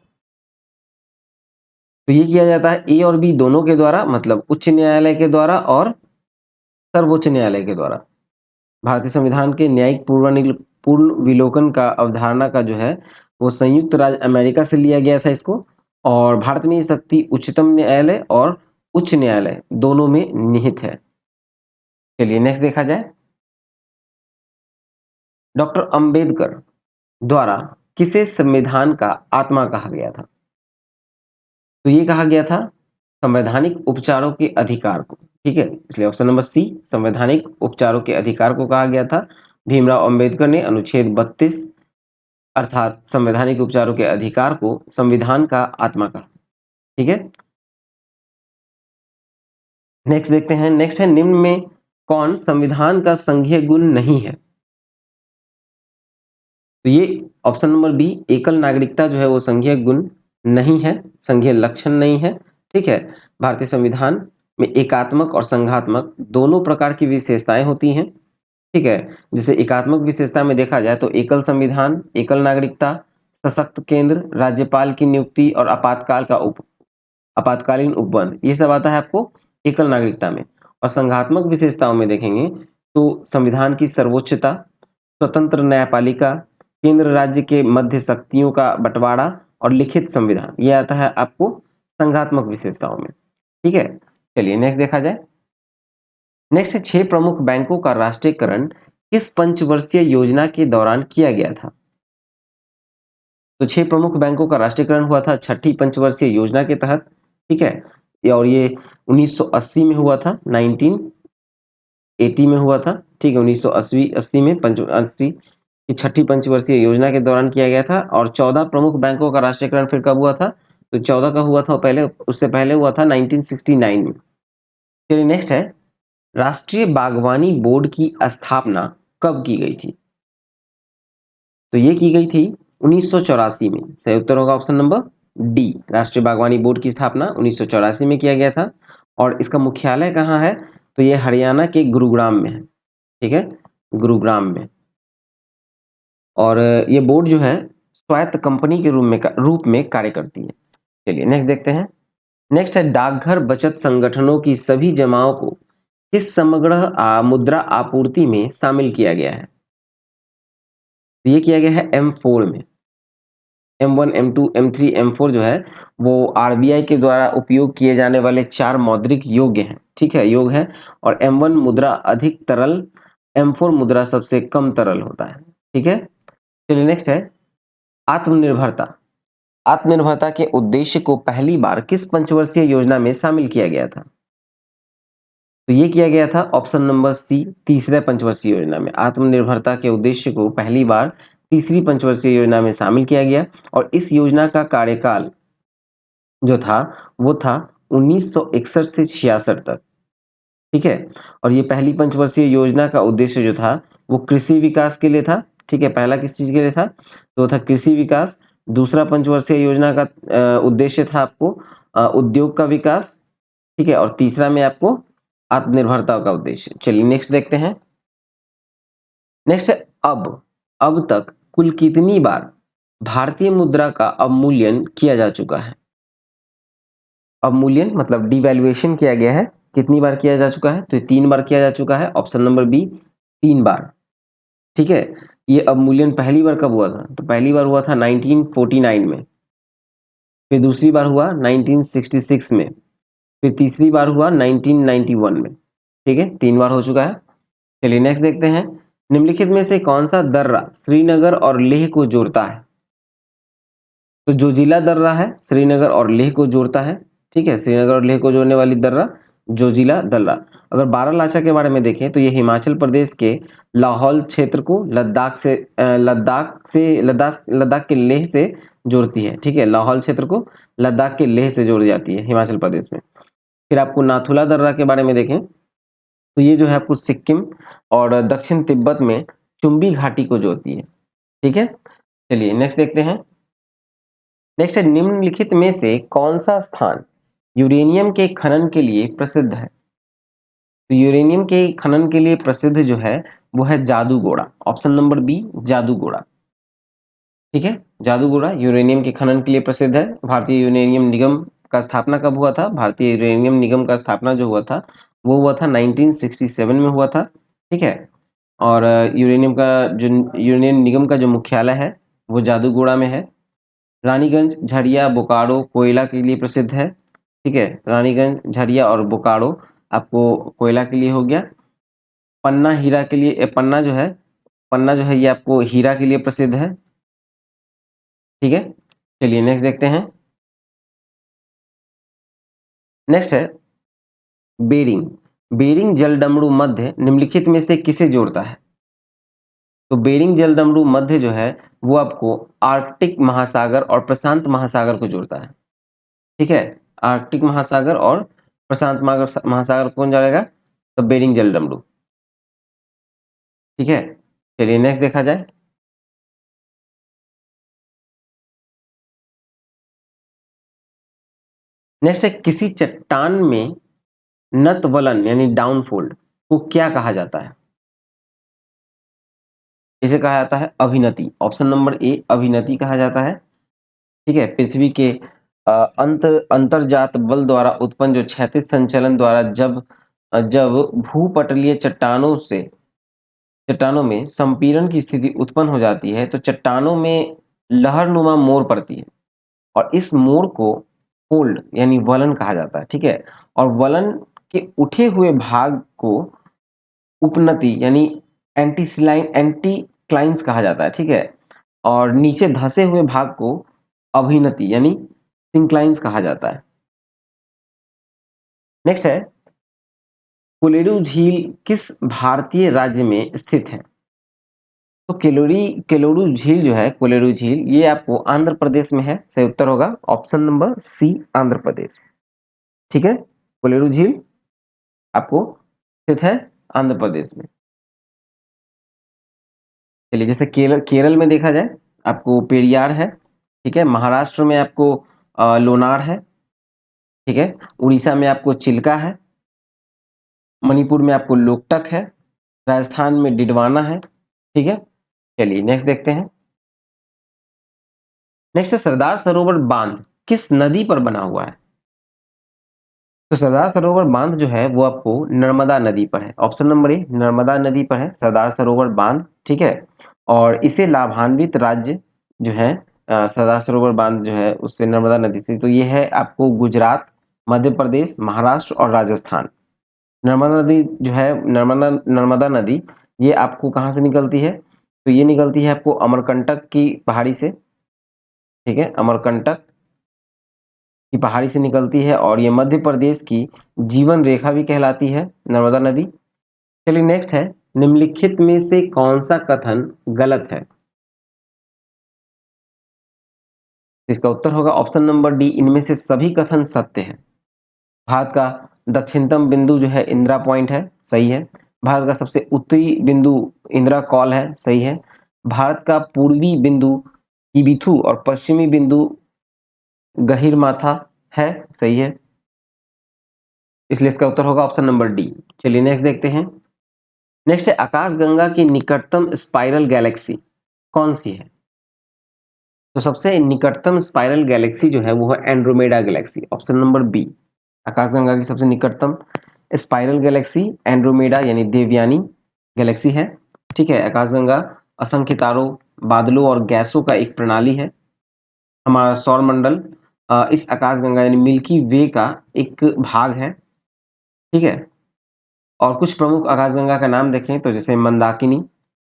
तो ये किया जाता है ए और बी दोनों के द्वारा, मतलब उच्च न्यायालय के द्वारा और सर्वोच्च न्यायालय के द्वारा। भारतीय संविधान के न्यायिक पूर्ण विलोकन का अवधारणा का जो है वो संयुक्त राज्य अमेरिका से लिया गया था इसको, और भारत में ये शक्ति उच्चतम न्यायालय और उच्च न्यायालय दोनों में निहित है। चलिए नेक्स्ट देखा जाए। डॉक्टर अंबेडकर द्वारा किसे संविधान का आत्मा कहा गया था? तो ये कहा गया था संवैधानिक उपचारों के अधिकार को। ठीक है, इसलिए ऑप्शन नंबर सी, संवैधानिक उपचारों के अधिकार को कहा गया था। भीमराव अंबेडकर ने अनुच्छेद 32 अर्थात संवैधानिक उपचारों के अधिकार को संविधान का आत्मा कहा। ठीक है, नेक्स्ट देखते हैं। नेक्स्ट है, निम्न में कौन संविधान का संघीय गुण नहीं है? तो ये ऑप्शन नंबर बी, एकल नागरिकता जो है वो संघीय गुण नहीं है, संघीय लक्षण नहीं है। ठीक है, भारतीय संविधान में एकात्मक और संघात्मक दोनों प्रकार की विशेषताएं होती हैं। ठीक है, जैसे एकात्मक विशेषता में देखा जाए तो एकल संविधान, एकल नागरिकता, सशक्त केंद्र, राज्यपाल की नियुक्ति और आपातकालीन उपबंध, ये सब आता है आपको एकल नागरिकता में। और संघात्मक विशेषताओं में देखेंगे तो संविधान की सर्वोच्चता, स्वतंत्र न्यायपालिका, केंद्र राज्य के मध्य शक्तियों का बंटवारा और लिखित संविधान, ये आता है आपको संघात्मक विशेषताओं में। ठीक है, चलिए नेक्स्ट देखा जाए। नेक्स्ट है, 6 प्रमुख बैंकों का राष्ट्रीयकरण किस पंचवर्षीय योजना के दौरान किया गया था? तो 6 प्रमुख बैंकों का राष्ट्रीयकरण हुआ था छठी पंचवर्षीय योजना के तहत। ठीक है, और ये 1980 में हुआ था, 1980 में हुआ था। ठीक है, 1980 में 80 की छठी पंचवर्षीय योजना के दौरान किया गया था। और 14 प्रमुख बैंकों का राष्ट्रीयकरण फिर कब हुआ था? तो 14 का हुआ था पहले, उससे पहले हुआ था 1969 में। चलिए नेक्स्ट है, राष्ट्रीय बागवानी बोर्ड की स्थापना कब की गई थी? तो ये की गई थी 1984 में। सही उत्तर होगा ऑप्शन नंबर डी, राष्ट्रीय बागवानी बोर्ड की स्थापना 1984 में किया गया था। और इसका मुख्यालय कहाँ है? तो ये हरियाणा के गुरुग्राम में है। ठीक है, गुरुग्राम में। और ये बोर्ड जो है स्वायत्त कंपनी के रूप में कार्य करती है। चलिए नेक्स्ट देखते हैं। नेक्स्ट है, डाकघर बचत संगठनों की सभी जमाओं को किस समग्र मुद्रा आपूर्ति में शामिल किया गया है? तो ये किया गया है M4 में। M1, M2, M3, M4 जो है वो आरबीआई के द्वारा उपयोग किए जाने वाले 4 मौद्रिक योग्य हैं, ठीक है, योग है। और M1 मुद्रा अधिक तरल, M4 मुद्रा सबसे कम तरल होता है, ठीक है। चलिए नेक्स्ट है आत्मनिर्भरता। आत्मनिर्भरता के उद्देश्य को पहली बार किस पंचवर्षीय योजना में शामिल किया गया था? तो ये किया गया था ऑप्शन नंबर सी, तीसरे पंचवर्षीय योजना में। आत्मनिर्भरता के उद्देश्य को पहली बार तीसरी पंचवर्षीय योजना में शामिल किया गया और इस योजना का कार्यकाल जो था वो था 1961 से 66 तक, ठीक है। और ये पहली पंचवर्षीय योजना का उद्देश्य जो था वो कृषि विकास के लिए था, ठीक है। पहला किस चीज के लिए था? तो था कृषि विकास। दूसरा पंचवर्षीय योजना का उद्देश्य था आपको उद्योग का विकास, ठीक है। और तीसरा में आपको आत्मनिर्भरता का उद्देश्य। चलिए नेक्स्ट देखते हैं। नेक्स्ट है अब तक कुल कितनी बार भारतीय मुद्रा का अवमूल्यन किया जा चुका है? अवमूल्यन मतलब डिवैल्यूएशन किया गया है, कितनी बार किया जा चुका है? तो ये 3 बार किया जा चुका है, ऑप्शन नंबर बी 3 बार, ठीक है। ये अवमूल्यन पहली बार कब हुआ था? तो पहली बार हुआ था 1949 में, फिर दूसरी बार हुआ 1966 में, फिर तीसरी बार हुआ 1991 में, ठीक है। 3 बार हो चुका है। चलिए नेक्स्ट देखते हैं। निम्नलिखित में से कौन सा दर्रा श्रीनगर और लेह को जोड़ता है? तो जोजिला दर्रा है, श्रीनगर और लेह को जोड़ता है, ठीक है। श्रीनगर और लेह को जोड़ने वाली दर्रा जोजिला दर्रा। अगर बारालाचा के बारे में देखें तो ये हिमाचल प्रदेश के लाहौल क्षेत्र को लद्दाख के लेह से जोड़ती है, ठीक है। लाहौल क्षेत्र को लद्दाख के लेह से जोड़ जाती है हिमाचल प्रदेश में। फिर आपको नाथुला दर्रा के बारे में देखें तो ये जो है आपको सिक्किम और दक्षिण तिब्बत में चुंबी घाटी को जोड़ती है, ठीक है। चलिए नेक्स्ट देखते हैं। नेक्स्ट है निम्नलिखित में से कौन सा स्थान यूरेनियम के खनन के लिए प्रसिद्ध है? तो यूरेनियम के खनन के लिए प्रसिद्ध जो है वो है Jaduguda, option number B Jaduguda, ठीक है। जादूगोड़ा यूरेनियम के खनन के लिए प्रसिद्ध है। भारतीय यूरेनियम निगम का स्थापना कब हुआ था? भारतीय यूरेनियम निगम का स्थापना जो हुआ था वो हुआ था 1967 में हुआ था, ठीक है। और यूरेनियम निगम का जो मुख्यालय है वो जादूगोड़ा में है। रानीगंज, झरिया, बोकारो कोयला के लिए प्रसिद्ध है, ठीक है। रानीगंज, झरिया और बोकारो आपको कोयला के लिए हो गया। पन्ना हीरा के लिए पन्ना जो है ये आपको हीरा के लिए प्रसिद्ध है, ठीक है। चलिए नेक्स्ट देखते हैं। नेक्स्ट है बेरिंग। बेरिंग जलडमरू मध्य निम्नलिखित में से किसे जोड़ता है? तो बेरिंग जलडमरू मध्य जो है वो आपको आर्कटिक महासागर और प्रशांत महासागर को जोड़ता है, ठीक है। आर्कटिक महासागर और प्रशांत महासागर कौन जोड़ेगा? तो बेरिंग जलडमरू, ठीक है। चलिए नेक्स्ट देखा जाए। नेक्स्ट है किसी चट्टान में नतवलन यानी डाउनफोल्ड को क्या कहा जाता है? इसे कहा जाता है अभिनति, ऑप्शन नंबर ए अभिनति कहा जाता है, ठीक है। पृथ्वी के अंतरजात बल द्वारा उत्पन्न जो क्षैतिज संचलन द्वारा जब भूपटलीय चट्टानों में संपीड़न की स्थिति उत्पन्न हो जाती है तो चट्टानों में लहरनुमा मोड़ पड़ती है और इस मोड़ को फोल्ड यानी वलन कहा जाता है, ठीक है। और वलन के उठे हुए भाग को उपनति यानी एंटीक्लाइंस कहा जाता है, ठीक है। और नीचे धंसे हुए भाग को अभिनति यानी सिंक्लाइंस कहा जाता है। नेक्स्ट है कोलेरू झील किस भारतीय राज्य में स्थित है? तो केलोरू झील जो है कोलेरू झील ये आपको आंध्र प्रदेश में है, सही उत्तर होगा ऑप्शन नंबर सी आंध्र प्रदेश, ठीक है। कोलेरू झील आपको स्थित है आंध्र प्रदेश में। चलिए जैसे केरल में देखा जाए आपको पेरियार है, ठीक है। महाराष्ट्र में आपको लोनार है, ठीक है। उड़ीसा में आपको चिल्का है, मणिपुर में आपको लोकटक है, राजस्थान में डिडवाना है, ठीक है। चलिए नेक्स्ट देखते हैं। नेक्स्ट है सरदार सरोवर बांध किस नदी पर बना हुआ है? तो सरदार सरोवर बांध जो है वो आपको नर्मदा नदी पर है। ऑप्शन नंबर ए नर्मदा नदी पर है सरदार सरोवर बांध, ठीक है। और इसे लाभान्वित राज्य जो है सरदार सरोवर बांध जो है उससे नर्मदा नदी से, तो ये है आपको गुजरात, मध्य प्रदेश, महाराष्ट्र और राजस्थान। नर्मदा नदी जो है नर्मदा नर्मदा नदी ये आपको कहाँ से निकलती है? तो ये निकलती है आपको अमरकंटक की पहाड़ी से, ठीक है। अमरकंटक की पहाड़ी से निकलती है और ये मध्य प्रदेश की जीवन रेखा भी कहलाती है नर्मदा नदी। चलिए नेक्स्ट है, निम्नलिखित में से कौन सा कथन गलत है? इसका उत्तर होगा ऑप्शन नंबर डी, इनमें से सभी कथन सत्य है। भारत का दक्षिणतम बिंदु जो है इंदिरा पॉइंट है, सही है। भारत का सबसे उत्तरी बिंदु इंदिरा कॉल है, सही है। भारत का पूर्वी बिंदु किबिथु और पश्चिमी बिंदु गहीरमाथा है, सही है। इसलिए इसका उत्तर होगा ऑप्शन नंबर डी। चलिए नेक्स्ट देखते हैं। नेक्स्ट है, आकाशगंगा की निकटतम स्पाइरल गैलेक्सी कौन सी है? तो सबसे निकटतम स्पाइरल गैलेक्सी जो है वो है Andromeda galaxy, option number B. आकाशगंगा की सबसे निकटतम स्पाइरल गैलेक्सी एंड्रोमेडा यानी देवयानी गैलेक्सी है, ठीक है। आकाशगंगा असंख्य तारों, बादलों और गैसों का एक प्रणाली है। हमारा सौर मंडल इस आकाशगंगा यानी मिल्की वे का एक भाग है, ठीक है। और कुछ प्रमुख आकाशगंगा का नाम देखें तो जैसे मंदाकिनी,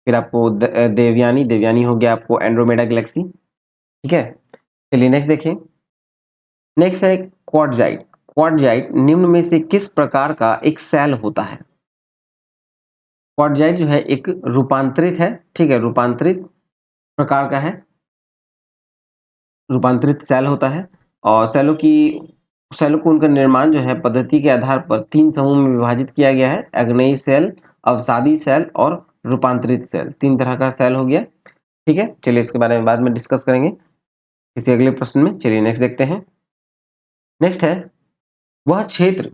फिर आपको देवयानी, देवयानी हो गया आपको एंड्रोमेडा गैलेक्सी, ठीक है। चलिए नेक्स्ट देखें। नेक्स्ट है क्वार्टजाइट। क्वार्टजाइट निम्न में से किस प्रकार का एक सेल होता है? क्वार्टजाइट जो है एक रूपांतरित है, ठीक है, रूपांतरित प्रकार का है, रूपांतरित सेल होता है। और सेलों को उनका निर्माण जो है पद्धति के आधार पर 3 समूह में विभाजित किया गया है। अग्नेयी सेल, अवसादी सेल और रूपांतरित सेल, 3 तरह का सेल हो गया, ठीक है। चलिए इसके बारे में बाद में डिस्कस करेंगे किसी अगले प्रश्न में। चलिए नेक्स्ट देखते हैं। नेक्स्ट है, वह क्षेत्र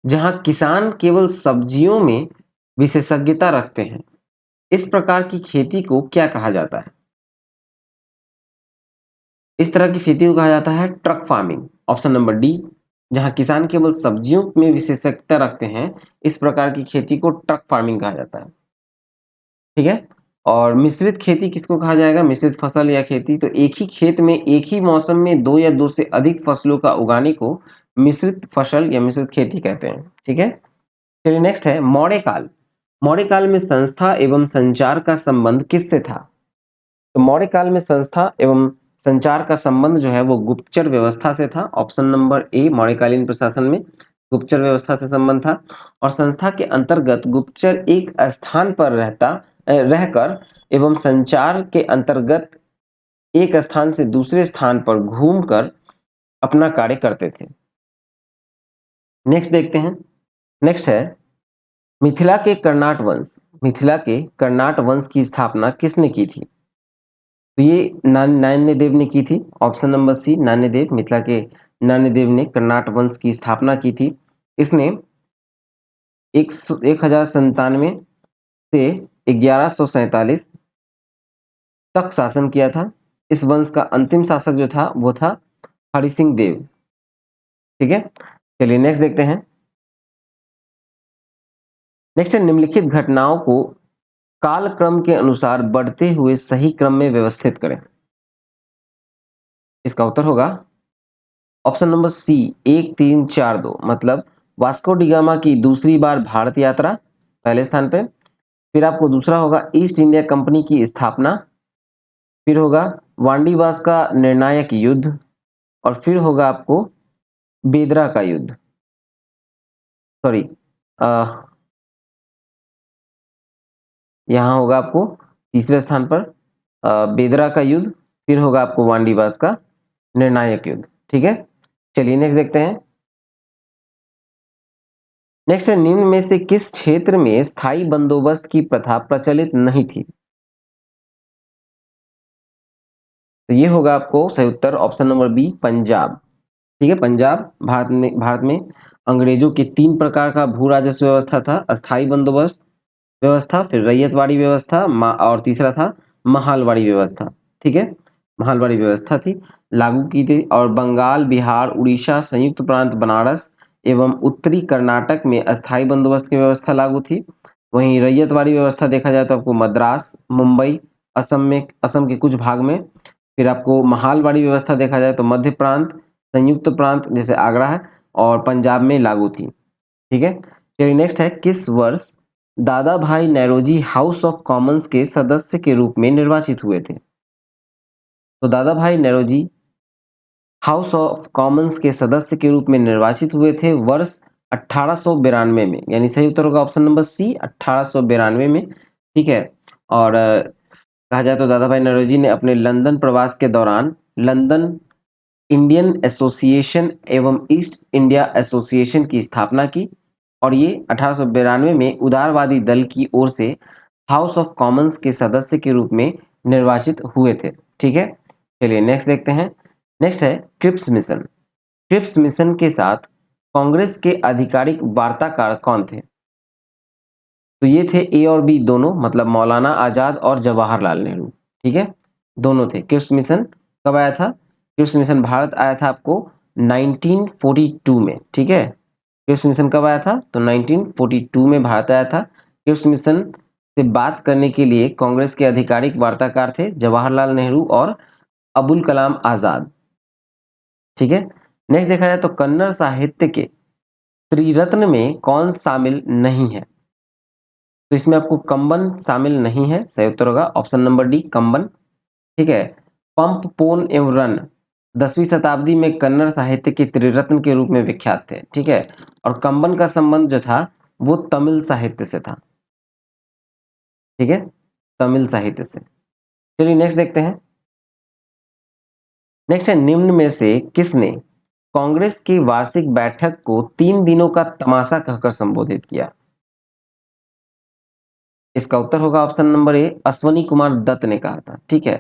जहां किसान केवल सब्जियों में विशेषज्ञता रखते हैं, इस प्रकार की खेती को क्या कहा जाता है? इस तरह की खेती को कहा जाता है truck farming, option number D. जहां किसान केवल सब्जियों में विशेषज्ञता रखते हैं, इस प्रकार की खेती को ट्रक फार्मिंग कहा जाता है, ठीक है। और मिश्रित खेती किसको कहा जाएगा? मिश्रित फसल या खेती, तो एक ही खेत में एक ही मौसम में 2 या 2 से अधिक फसलों का उगाने को मिश्रित फसल या मिश्रित खेती कहते हैं, ठीक है। चलिए नेक्स्ट है मौर्य काल। मौर्य काल में संस्था एवं संचार का संबंध किससे था? तो मौर्य काल में संस्था एवं संचार का संबंध जो है वो गुप्तचर व्यवस्था से था। ऑप्शन नंबर ए, मौर्यकालीन प्रशासन में गुप्तचर व्यवस्था से संबंध था। और संस्था के अंतर्गत गुप्तचर एक स्थान पर रहकर एवं संचार के अंतर्गत एक स्थान से दूसरे स्थान पर घूमकर अपना कार्य करते थे। नेक्स्ट देखते हैं। नेक्स्ट है, मिथिला के कर्नाट वंश। मिथिला के कर्नाट वंश की स्थापना किसने की थी? तो ये नान्यदेव ने की थी। Option number C, Nanyadeva. Mithila के नान्यदेव ने कर्नाट वंश की स्थापना की थी। इसने 1097 से 1147 तक शासन किया था। इस वंश का अंतिम शासक जो था वो था हरि सिंह देव, ठीक है। चलिए नेक्स्ट देखते हैं। नेक्स्ट है, निम्नलिखित घटनाओं को कालक्रम के अनुसार बढ़ते हुए सही क्रम में व्यवस्थित करें। इसका उत्तर होगा ऑप्शन नंबर सी, 1342, मतलब वास्को डी गामा की दूसरी बार भारत यात्रा पहले स्थान पे। फिर आपको दूसरा होगा ईस्ट इंडिया कंपनी की स्थापना। फिर होगा वांडीवास का निर्णायक युद्ध। और फिर होगा आपको बेदरा का युद्ध, सॉरी, यहाँ होगा आपको तीसरे स्थान पर बेदरा का युद्ध। फिर होगा आपको वांडीवास का निर्णायक युद्ध, ठीक है। चलिए नेक्स्ट देखते हैं। नेक्स्ट है, निम्न में से किस क्षेत्र में स्थायी बंदोबस्त की प्रथा प्रचलित नहीं थी? तो ये होगा आपको सही उत्तर ऑप्शन नंबर बी, पंजाब, ठीक है। पंजाब भारत में अंग्रेजों के 3 प्रकार का भू राजस्व व्यवस्था था, अस्थाई बंदोबस्त व्यवस्था, फिर रैयतवाड़ी व्यवस्था और तीसरा था महालवाड़ी व्यवस्था, ठीक है। महालवाड़ी व्यवस्था थी, लागू की थी। और बंगाल, बिहार, उड़ीसा, संयुक्त प्रांत बनारस एवं उत्तरी कर्नाटक में अस्थायी बंदोबस्त की व्यवस्था लागू थी। वहीं रैयतवाड़ी व्यवस्था देखा जाए तो आपको मद्रास, मुंबई, असम के कुछ भाग में, फिर आपको महालवाड़ी व्यवस्था देखा जाए तो मध्य प्रांत, संयुक्त प्रांत जैसे आगरा है और पंजाब में लागू थी। ठीक है, चलिए नेक्स्ट है, किस वर्ष दादा भाई नौरोजी हाउस ऑफ कॉमन्स के सदस्य के रूप में निर्वाचित हुए थे? तो दादा भाई नौरोजी हाउस ऑफ कॉमन्स के सदस्य के रूप में निर्वाचित हुए थे वर्ष 1892 में, यानी सही उत्तर होगा ऑप्शन नंबर सी 1892 में। ठीक है, और कहा जाए तो दादा भाई नौरोजी ने अपने लंदन प्रवास के दौरान लंदन इंडियन एसोसिएशन एवं ईस्ट इंडिया एसोसिएशन की स्थापना की और ये 1892 में उदारवादी दल की ओर से हाउस ऑफ कॉमन्स के सदस्य के रूप में निर्वाचित हुए थे। ठीक है, चलिए नेक्स्ट देखते हैं। नेक्स्ट है क्रिप्स मिशन। क्रिप्स मिशन के साथ कांग्रेस के आधिकारिक वार्ताकार कौन थे? तो ये थे ए और बी दोनों, मतलब मौलाना आजाद और जवाहरलाल नेहरू। ठीक है, दोनों थे। क्रिप्स मिशन कब आया था? क्रिप्स मिशन भारत आया था आपको 1942 में। ठीक है, क्रिप्स मिशन कब आया था? तो 1942 में भारत आया था। क्रिप्स मिशन से बात करने के लिए कांग्रेस के आधिकारिक वार्ताकार थे जवाहरलाल नेहरू और अबुल कलाम आजाद। ठीक है, नेक्स्ट देखा जाए तो कन्नड़ साहित्य के त्रिरत्न में कौन शामिल नहीं है? तो इसमें आपको कंबन शामिल नहीं है, सही उत्तर होगा ऑप्शन नंबर डी कंबन। ठीक है, पंप पोन एवं रन 10वीं शताब्दी में कन्नड़ साहित्य के त्रिरत्न के रूप में विख्यात थे। ठीक है, और कंबन का संबंध जो था वो तमिल साहित्य से था। ठीक है, तमिल साहित्य से। चलिए नेक्स्ट देखते हैं। नेक्स्ट है, निम्न में से किसने कांग्रेस की वार्षिक बैठक को 3 दिनों का तमाशा कहकर संबोधित किया? इसका उत्तर होगा option number A Ashwini Kumar Dutt ने कहा था। ठीक है,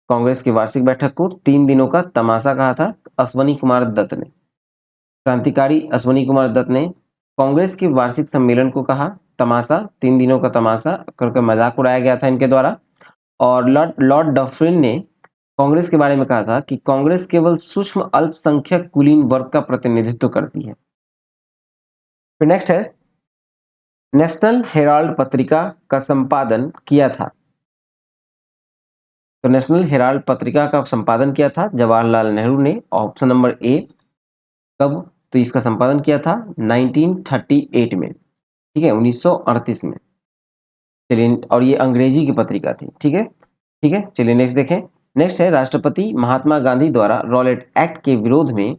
कांग्रेस की वार्षिक बैठक को 3 दिनों का तमाशा कहा था अश्वनी कुमार दत्त ने। क्रांतिकारी अश्वनी कुमार दत्त ने कांग्रेस के वार्षिक सम्मेलन को कहा तमाशा, 3 दिनों का तमाशा करके मजाक उड़ाया गया था इनके द्वारा। और लॉर्ड लॉर्ड डफरिन ने कांग्रेस के बारे में कहा था कि कांग्रेस केवल सूक्ष्म अल्पसंख्यक कुलीन वर्ग का प्रतिनिधित्व करती है। फिर नेक्स्ट है, नेशनल हेराल्ड पत्रिका का संपादन किया था? तो नेशनल हेराल्ड पत्रिका का संपादन किया था जवाहरलाल नेहरू ने, ऑप्शन नंबर ए। कब? तो इसका संपादन किया था 1938 में। ठीक है, 1938 में। चलिए, और ये अंग्रेजी की पत्रिका थी। ठीक है, ठीक है, चलिए नेक्स्ट देखें। नेक्स्ट है, राष्ट्रपति महात्मा गांधी द्वारा रॉलेट एक्ट के विरोध में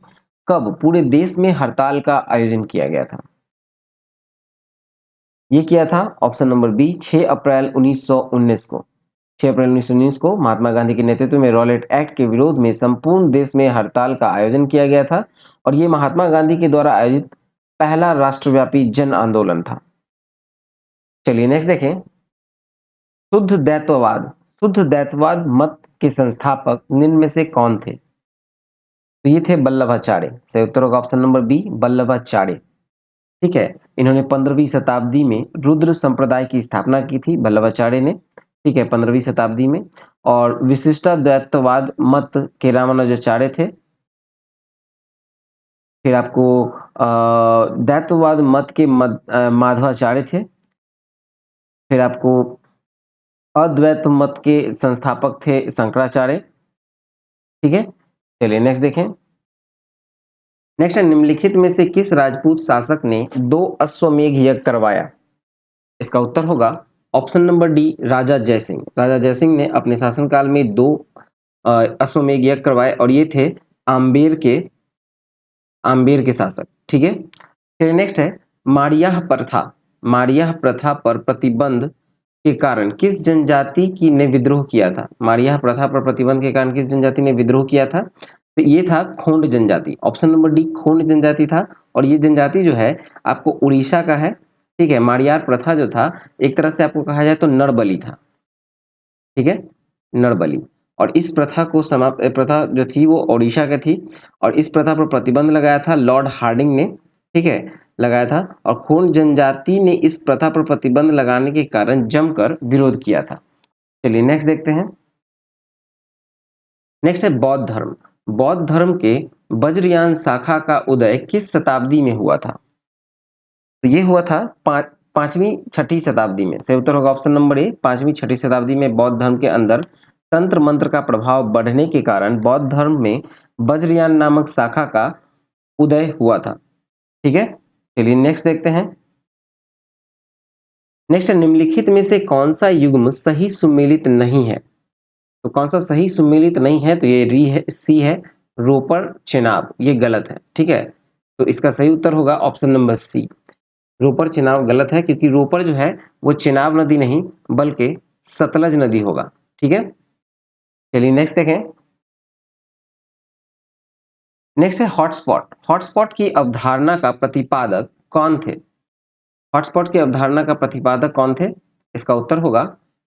कब पूरे देश में हड़ताल का आयोजन किया गया था? ये किया था ऑप्शन नंबर बी 6 अप्रैल 1919 को। 6 अप्रैल 1919 को महात्मा गांधी के नेतृत्व में रॉलेट एक्ट के विरोध में संपूर्ण देश में हड़ताल का आयोजन किया गया था और ये महात्मा गांधी के द्वारा आयोजित पहला राष्ट्रव्यापी जन आंदोलन था। चलिए नेक्स्ट देखें। शुद्ध दैतवाद मत के संस्थापक निम्न में से कौन थे? तो ये थे वल्लभाचार्य। सही उत्तर होगा ऑप्शन नंबर बी वल्लभाचार्य। ठीक है, इन्होंने 15वीं शताब्दी में रुद्र संप्रदाय की स्थापना की थी वल्लभाचार्य ने। ठीक है, 15वीं शताब्दी में। और विशिष्टाद्वैतवाद मत के रामानुजाचार्य थे। फिर आपको दैतवाद मत के माधवाचार्य थे। फिर आपको अद्वैत मत के संस्थापक थे शंकराचार्य। ठीक है, चलिए नेक्स्ट देखें। नेक्स्ट है, निम्नलिखित में से किस राजपूत शासक ने 2 अश्वमेध यज्ञ करवाया? इसका उत्तर होगा ऑप्शन नंबर डी राजा जयसिंह। राजा जयसिंह ने अपने शासनकाल में 2 अश्वमेध यज्ञ करवाए और ये थे आम्बेर के शासक। ठीक है, फिर नेक्स्ट है, मारियाह प्रथा पर प्रतिबंध के कारण किस जनजाति की ने विद्रोह किया था? मारियाह प्रथा पर प्रतिबंध के कारण किस जनजाति ने विद्रोह किया था? तो ये था खोंड जनजाति। ऑप्शन नंबर डी खोंड जनजाति था और ये जनजाति जो है आपको उड़ीसा का है। ठीक है, मारियार प्रथा जो था एक तरह से आपको कहा जाए तो नरबली था। ठीक है, नरबली। और इस प्रथा को समाप्त प्रथा जो थी वो ओडिशा की थी और इस प्रथा पर प्रतिबंध लगाया था लॉर्ड हार्डिंग ने। ठीक है, लगाया था और खोंड जनजाति ने इस प्रथा पर प्रतिबंध लगाने के कारण जमकर विरोध किया था। चलिए नेक्स्ट देखते हैं। नेक्स्ट है बौद्ध धर्म। बौद्ध धर्म के वज्रयान शाखा का उदय किस शताब्दी में हुआ था? तो ये हुआ था पांचवी छठी शताब्दी में। सही उत्तर होगा ऑप्शन नंबर ए, पांचवी छठी शताब्दी में बौद्ध धर्म के अंदर तंत्र मंत्र का प्रभाव बढ़ने के कारण बौद्ध धर्म में वज्रयान नामक शाखा का उदय हुआ था। ठीक है, चलिए नेक्स्ट देखते हैं। नेक्स्ट, निम्नलिखित में से कौन सा युग्म सही सुमेलित नहीं है? तो कौन सा सही सुमेलित नहीं है? तो ये री है, सी है, रोपर चेनाब, ये गलत है। ठीक है, तो इसका सही उत्तर होगा option number C, Ropar Chenab गलत है, क्योंकि रोपर जो है वो चेनाब नदी नहीं बल्कि सतलज नदी होगा। ठीक है, चलिए नेक्स्ट देखें। नेक्स्ट है हॉटस्पॉट। हॉटस्पॉट की अवधारणा का प्रतिपादक कौन थे? हॉटस्पॉट की अवधारणा का प्रतिपादक कौन थे? इसका उत्तर होगा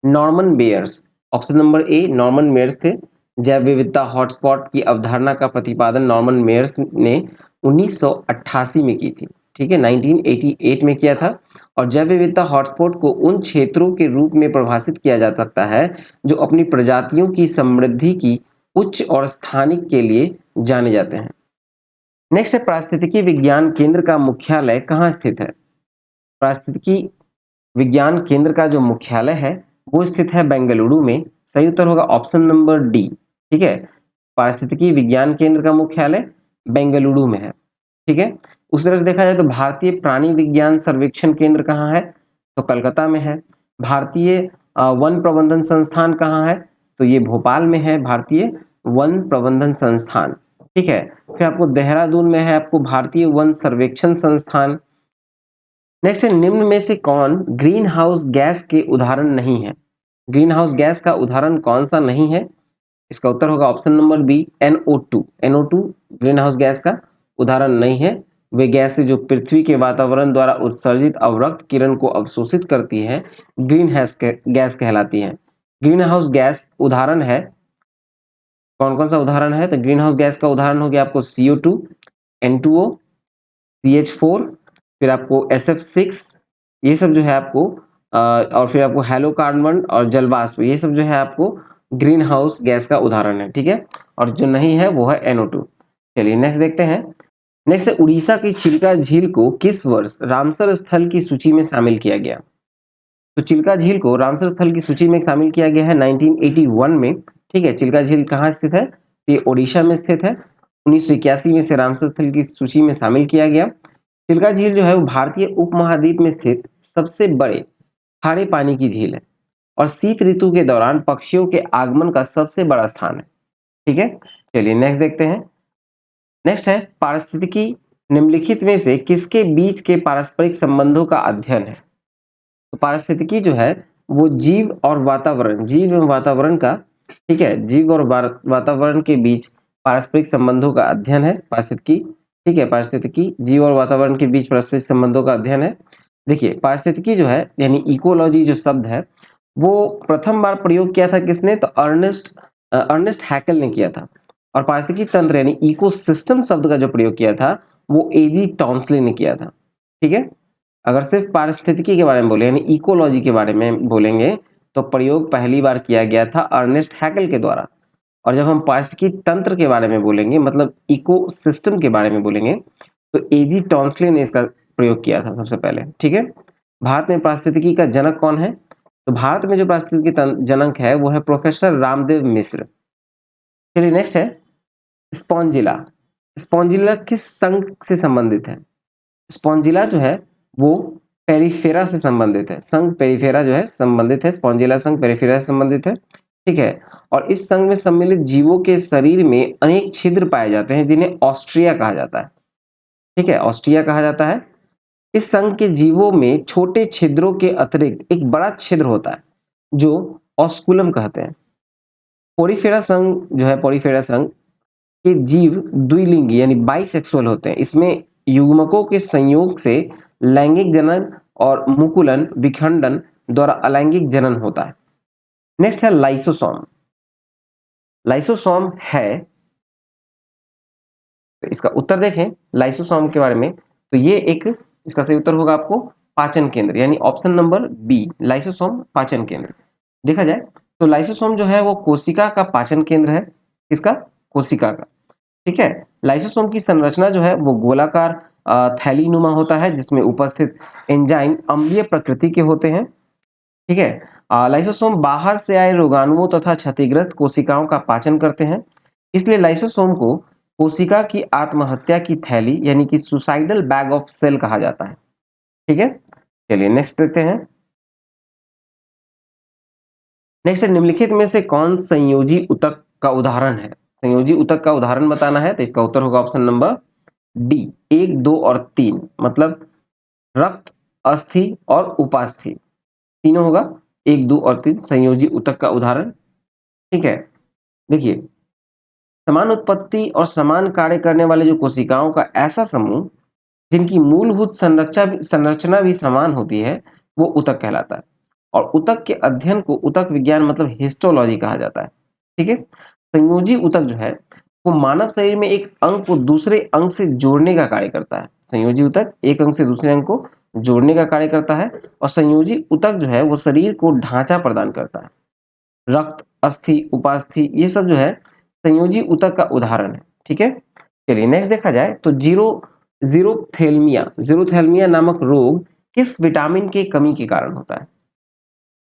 Norman Bayers. Option number A, Norman Myers थे। जैव विविधता हॉटस्पॉट की अवधारणा का प्रतिपादन नॉर्मन मेयर्स ने 1988 में की थी। ठीक है, 1988 में किया था। और जैव विविधता हॉटस्पॉट को उन क्षेत्रों के रूप में परिभाषित किया जा सकता है जो अपनी प्रजातियों की समृद्धि की उच्च और स्थानिक के लिए जाने जाते हैं। नेक्स्ट है, पारिस्थितिकी विज्ञान केंद्र का मुख्यालय कहाँ स्थित है? पारिस्थितिकी विज्ञान केंद्र का जो मुख्यालय है वो स्थित है बेंगलुरु में। सही उत्तर होगा ऑप्शन नंबर डी। ठीक है, पारिस्थितिकी विज्ञान केंद्र का मुख्यालय बेंगलुरु में है। ठीक है, उस तरह से देखा जाए तो भारतीय प्राणी विज्ञान सर्वेक्षण केंद्र कहाँ है? तो कलकत्ता में है। भारतीय वन प्रबंधन संस्थान कहाँ है? तो ये भोपाल में है, भारतीय वन प्रबंधन संस्थान। ठीक है, फिर आपको देहरादून में है आपको भारतीय वन सर्वेक्षण संस्थान। नेक्स्ट है, निम्न में से कौन ग्रीन हाउस गैस के उदाहरण नहीं है? ग्रीन हाउस गैस का उदाहरण कौन सा नहीं है? इसका उत्तर होगा option number B, NO2। NO2 greenhouse gas का उदाहरण नहीं है। वे गैस जो पृथ्वी के वातावरण द्वारा उत्सर्जित अवरक्त किरण को अवशोषित करती है ग्रीन हाउस गैस कहलाती है। ग्रीन हाउस गैस उदाहरण है, कौन कौन सा उदाहरण है? तो ग्रीन हाउस गैस का उदाहरण हो गया आपको CO2, N2O, CH4, फिर आपको SF6, ये सब जो है आपको और फिर आपको हेलोकार्बन और जलवाष्प, ये सब जो है आपको ग्रीन हाउस गैस का उदाहरण है। ठीक है, और जो नहीं है वो है NO2। चलिए नेक्स्ट देखते हैं। नेक्स्ट है, उड़ीसा की चिल्का झील को किस वर्ष रामसर स्थल की सूची में शामिल किया गया? तो चिल्का झील को रामसर स्थल की सूची में शामिल किया गया है 1981 में। ठीक है, चिल्का झील कहाँ स्थित है? ये ओडिशा में स्थित है। 1981 में से रामसर स्थल की सूची में शामिल किया गया। चिल्का झील जो है वो भारतीय उपमहाद्वीप में स्थित सबसे बड़े खारे पानी की झील है और शीत ऋतु के दौरान पक्षियों के आगमन का सबसे बड़ा स्थान है। ठीक है, चलिए नेक्स्ट देखते हैं। नेक्स्ट है, पारिस्थितिकी निम्नलिखित में से किसके बीच के पारस्परिक संबंधों का अध्ययन है? तो पारिस्थितिकी जो है वो जीव और वातावरण, जीव एवं वातावरण का, ठीक है, जीव और वातावरण के बीच पारस्परिक संबंधों का अध्ययन है पारिस्थितिकी। ठीक है, पारिस्थितिकी जीव और वातावरण के बीच पारस्परिक संबंधों का अध्ययन है। देखिए, पारिस्थितिकी जो है यानी इकोलॉजी जो शब्द है वो प्रथम बार प्रयोग किया था किसने? तो अर्नेस्ट हैकेल ने किया था। और पारिस्थितिकी तंत्र यानी इकोसिस्टम शब्द का जो प्रयोग किया था वो AG टॉन्सले ने किया था। ठीक है, अगर सिर्फ पारिस्थितिकी के बारे में बोले यानी इकोलॉजी के बारे में बोलेंगे तो प्रयोग पहली बार किया गया था अर्नेस्ट हैकेल के द्वारा। और जब हम पारिस्थितिकी तंत्र के बारे में बोलेंगे मतलब इकोसिस्टम के बारे में बोलेंगे तो AG टॉन्सले ने इसका प्रयोग किया था सबसे पहले। ठीक है, भारत में पारिस्थितिकी का जनक कौन है? तो भारत में जो पारिस्थितिकी जनक है वो है प्रोफेसर रामदेव मिश्र। चलिए नेक्स्ट है, स्पॉन्जिला। स्पॉन्जिला किस संघ से संबंधित है? स्पॉन्जिला जो है वो पेरिफेरा से संबंधित है। संघ पेरिफेरा जो है संबंधित है, स्पॉन्जिला संघ पेरिफेरा से संबंधित है। ठीक है, और इस संघ में सम्मिलित जीवों के शरीर में अनेक छिद्र पाए जाते हैं जिन्हें ऑस्ट्रिया कहा जाता है। ठीक है, ऑस्ट्रिया कहा जाता है। इस संघ के जीवों में छोटे छिद्रों के अतिरिक्त एक बड़ा छिद्र होता है जो ऑस्कुलम कहते हैं। पोरिफेरा संघ जो है, पोरिफेरा संघ के जीव द्विलिंगी यानी बाइसेक्सुअल होते हैं। इसमें युग्मकों के संयोग से लैंगिक जनन और मुकुलन विखंडन द्वारा अलैंगिक जनन होता है। नेक्स्ट है लाइसोसोम। लाइसोसोम है, तो इसका उत्तर देखें लाइसोसोम के बारे में, तो ये एक, इसका सही उत्तर होगा आपको पाचन केंद्र यानी ऑप्शन नंबर बी, लाइसोसोम पाचन केंद्र। देखा जाए तो लाइसोसोम जो है वो कोशिका का पाचन केंद्र है। किसका? कोशिका का। ठीक है। लाइसोसोम की संरचना जो है वो गोलाकार थैलीनुमा होता है, जिसमें उपस्थित एंजाइम अम्लीय प्रकृति के होते हैं। ठीक है। लाइसोसोम बाहर से आए रोगाणुओं तथा क्षतिग्रस्त कोशिकाओं का पाचन करते हैं। इसलिए लाइसोसोम को कोशिका की आत्महत्या की थैली यानी कि सुसाइडल बैग ऑफ सेल कहा जाता है। ठीक है। चलिए नेक्स्ट देखते हैं। नेक्स्ट, निम्नलिखित में से कौन संयोजी ऊतक का उदाहरण है? संयोजी ऊतक का उदाहरण बताना है, तो इसका उत्तर होगा ऑप्शन नंबर डी, 1, 2 और 3। मतलब रक्त, अस्थि और उपास्थि, तीनों होगा। 1, 2 और 3 संयोजी ऊतक का उदाहरण। ठीक है। देखिए, समान उत्पत्ति और समान कार्य करने वाले जो कोशिकाओं का ऐसा समूह जिनकी मूलभूत संरचना भी समान होती है, वो ऊतक कहलाता है। और ऊतक के अध्ययन को ऊतक विज्ञान मतलब हिस्टोलॉजी कहा जाता है। ठीक है। संयोजी ऊतक जो है वो मानव शरीर में एक अंग को दूसरे अंग से जोड़ने का कार्य करता है। संयोजी ऊतक एक अंग से दूसरे अंग को जोड़ने का कार्य करता है। और संयोजी ऊतक जो है वो शरीर को ढांचा प्रदान करता है। रक्त, अस्थि, उपास्थि, ये सब जो है संयोजी ऊतक का उदाहरण है। ठीक है। चलिए नेक्स्ट देखा जाए तो जीरोथेल्मिया नामक रोग किस विटामिन की कमी के कारण होता है?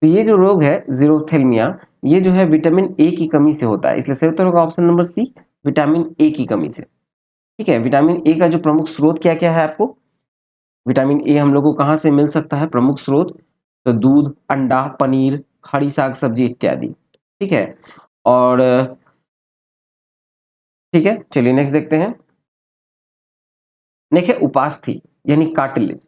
तो ये जो रोग है जीरोथेल्मिया, ये जो है विटामिन ए की कमी से होता है। इसलिए सही उत्तर होगा option number C, vitamin A की कमी से। ठीक है। विटामिन ए का जो प्रमुख स्रोत क्या क्या है आपको? विटामिन ए हम लोग को कहाँ से मिल सकता है? प्रमुख स्रोत तो दूध, अंडा, पनीर, हरी साग सब्जी इत्यादि। ठीक है। और ठीक है, चलिए नेक्स्ट देखते हैं। देखिए, उपास्थि यानी कार्टिलेज,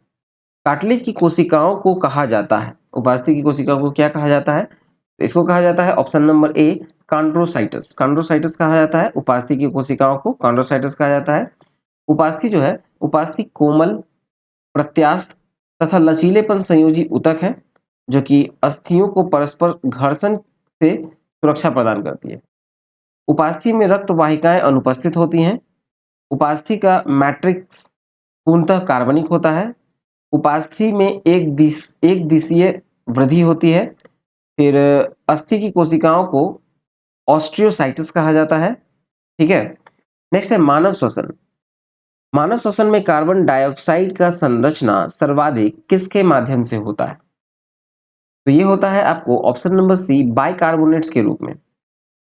कार्टिलेज की कोशिकाओं को कहा जाता है, उपास्थि की कोशिकाओं को क्या कहा जाता है? तो इसको कहा जाता है ऑप्शन नंबर ए, कॉन्ड्रोसाइटस। कॉन्ड्रोसाइटस कहा जाता है उपास्थि की कोशिकाओं को, कॉन्ड्रोसाइटस कहा जाता है। उपास्थि जो है, उपास्थि कोमल, प्रत्यास्थ तथा लचीलेपन संयोजी ऊतक है, जो कि अस्थियों को परस्पर घर्षण से सुरक्षा प्रदान करती है। उपास्थि में रक्त वाहिकाएं अनुपस्थित होती हैं। उपास्थि का मैट्रिक्स पूर्णतः कार्बनिक होता है। उपास्थि में एक दिशीय वृद्धि होती है। फिर अस्थि की कोशिकाओं को ऑस्ट्रियोसाइटिस कहा जाता है। ठीक है। नेक्स्ट है मानव श्वसन। मानव श्वसन में कार्बन डाइऑक्साइड का संरचना सर्वाधिक किसके माध्यम से होता है? तो ये होता है आपको ऑप्शन नंबर सी, बाइकार्बोनेट्स के रूप में।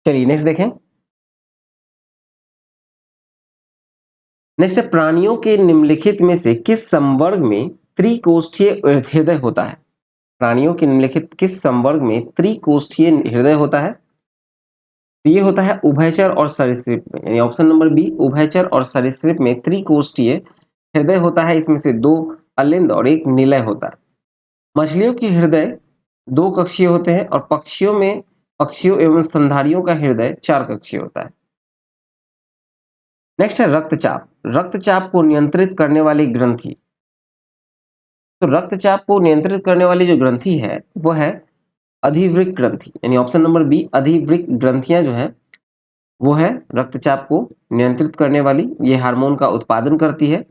चलिए नेक्स्ट देखें। नेक्स्ट है प्राणियों के निम्नलिखित में से किस संवर्ग में त्रिकोष्ठीय हृदय होता है? प्राणियों के निम्नलिखित किस संवर्ग में त्रिकोष्ठीय हृदय होता है? तो ये होता है उभयचर और सरीसृप में, यानी ऑप्शन नंबर बी, उभयचर और सरीसृप में त्रिकोष्ठीय हृदय होता है। इसमें से 2 अलिंद और 1 निलय होता है। मछलियों के हृदय 2 कक्षीय होते हैं और पक्षियों एवं स्तनधारियों का हृदय 4 कक्षीय होता है। नेक्स्ट है रक्तचाप। रक्तचाप को नियंत्रित करने वाली ग्रंथि। तो रक्तचाप को नियंत्रित करने वाली जो ग्रंथि है वो है अधिवृक्क ग्रंथि, यानी ऑप्शन नंबर बी, अधिवृक्क ग्रंथियां जो है वो है रक्तचाप को नियंत्रित करने वाली। ये हार्मोन का उत्पादन करती है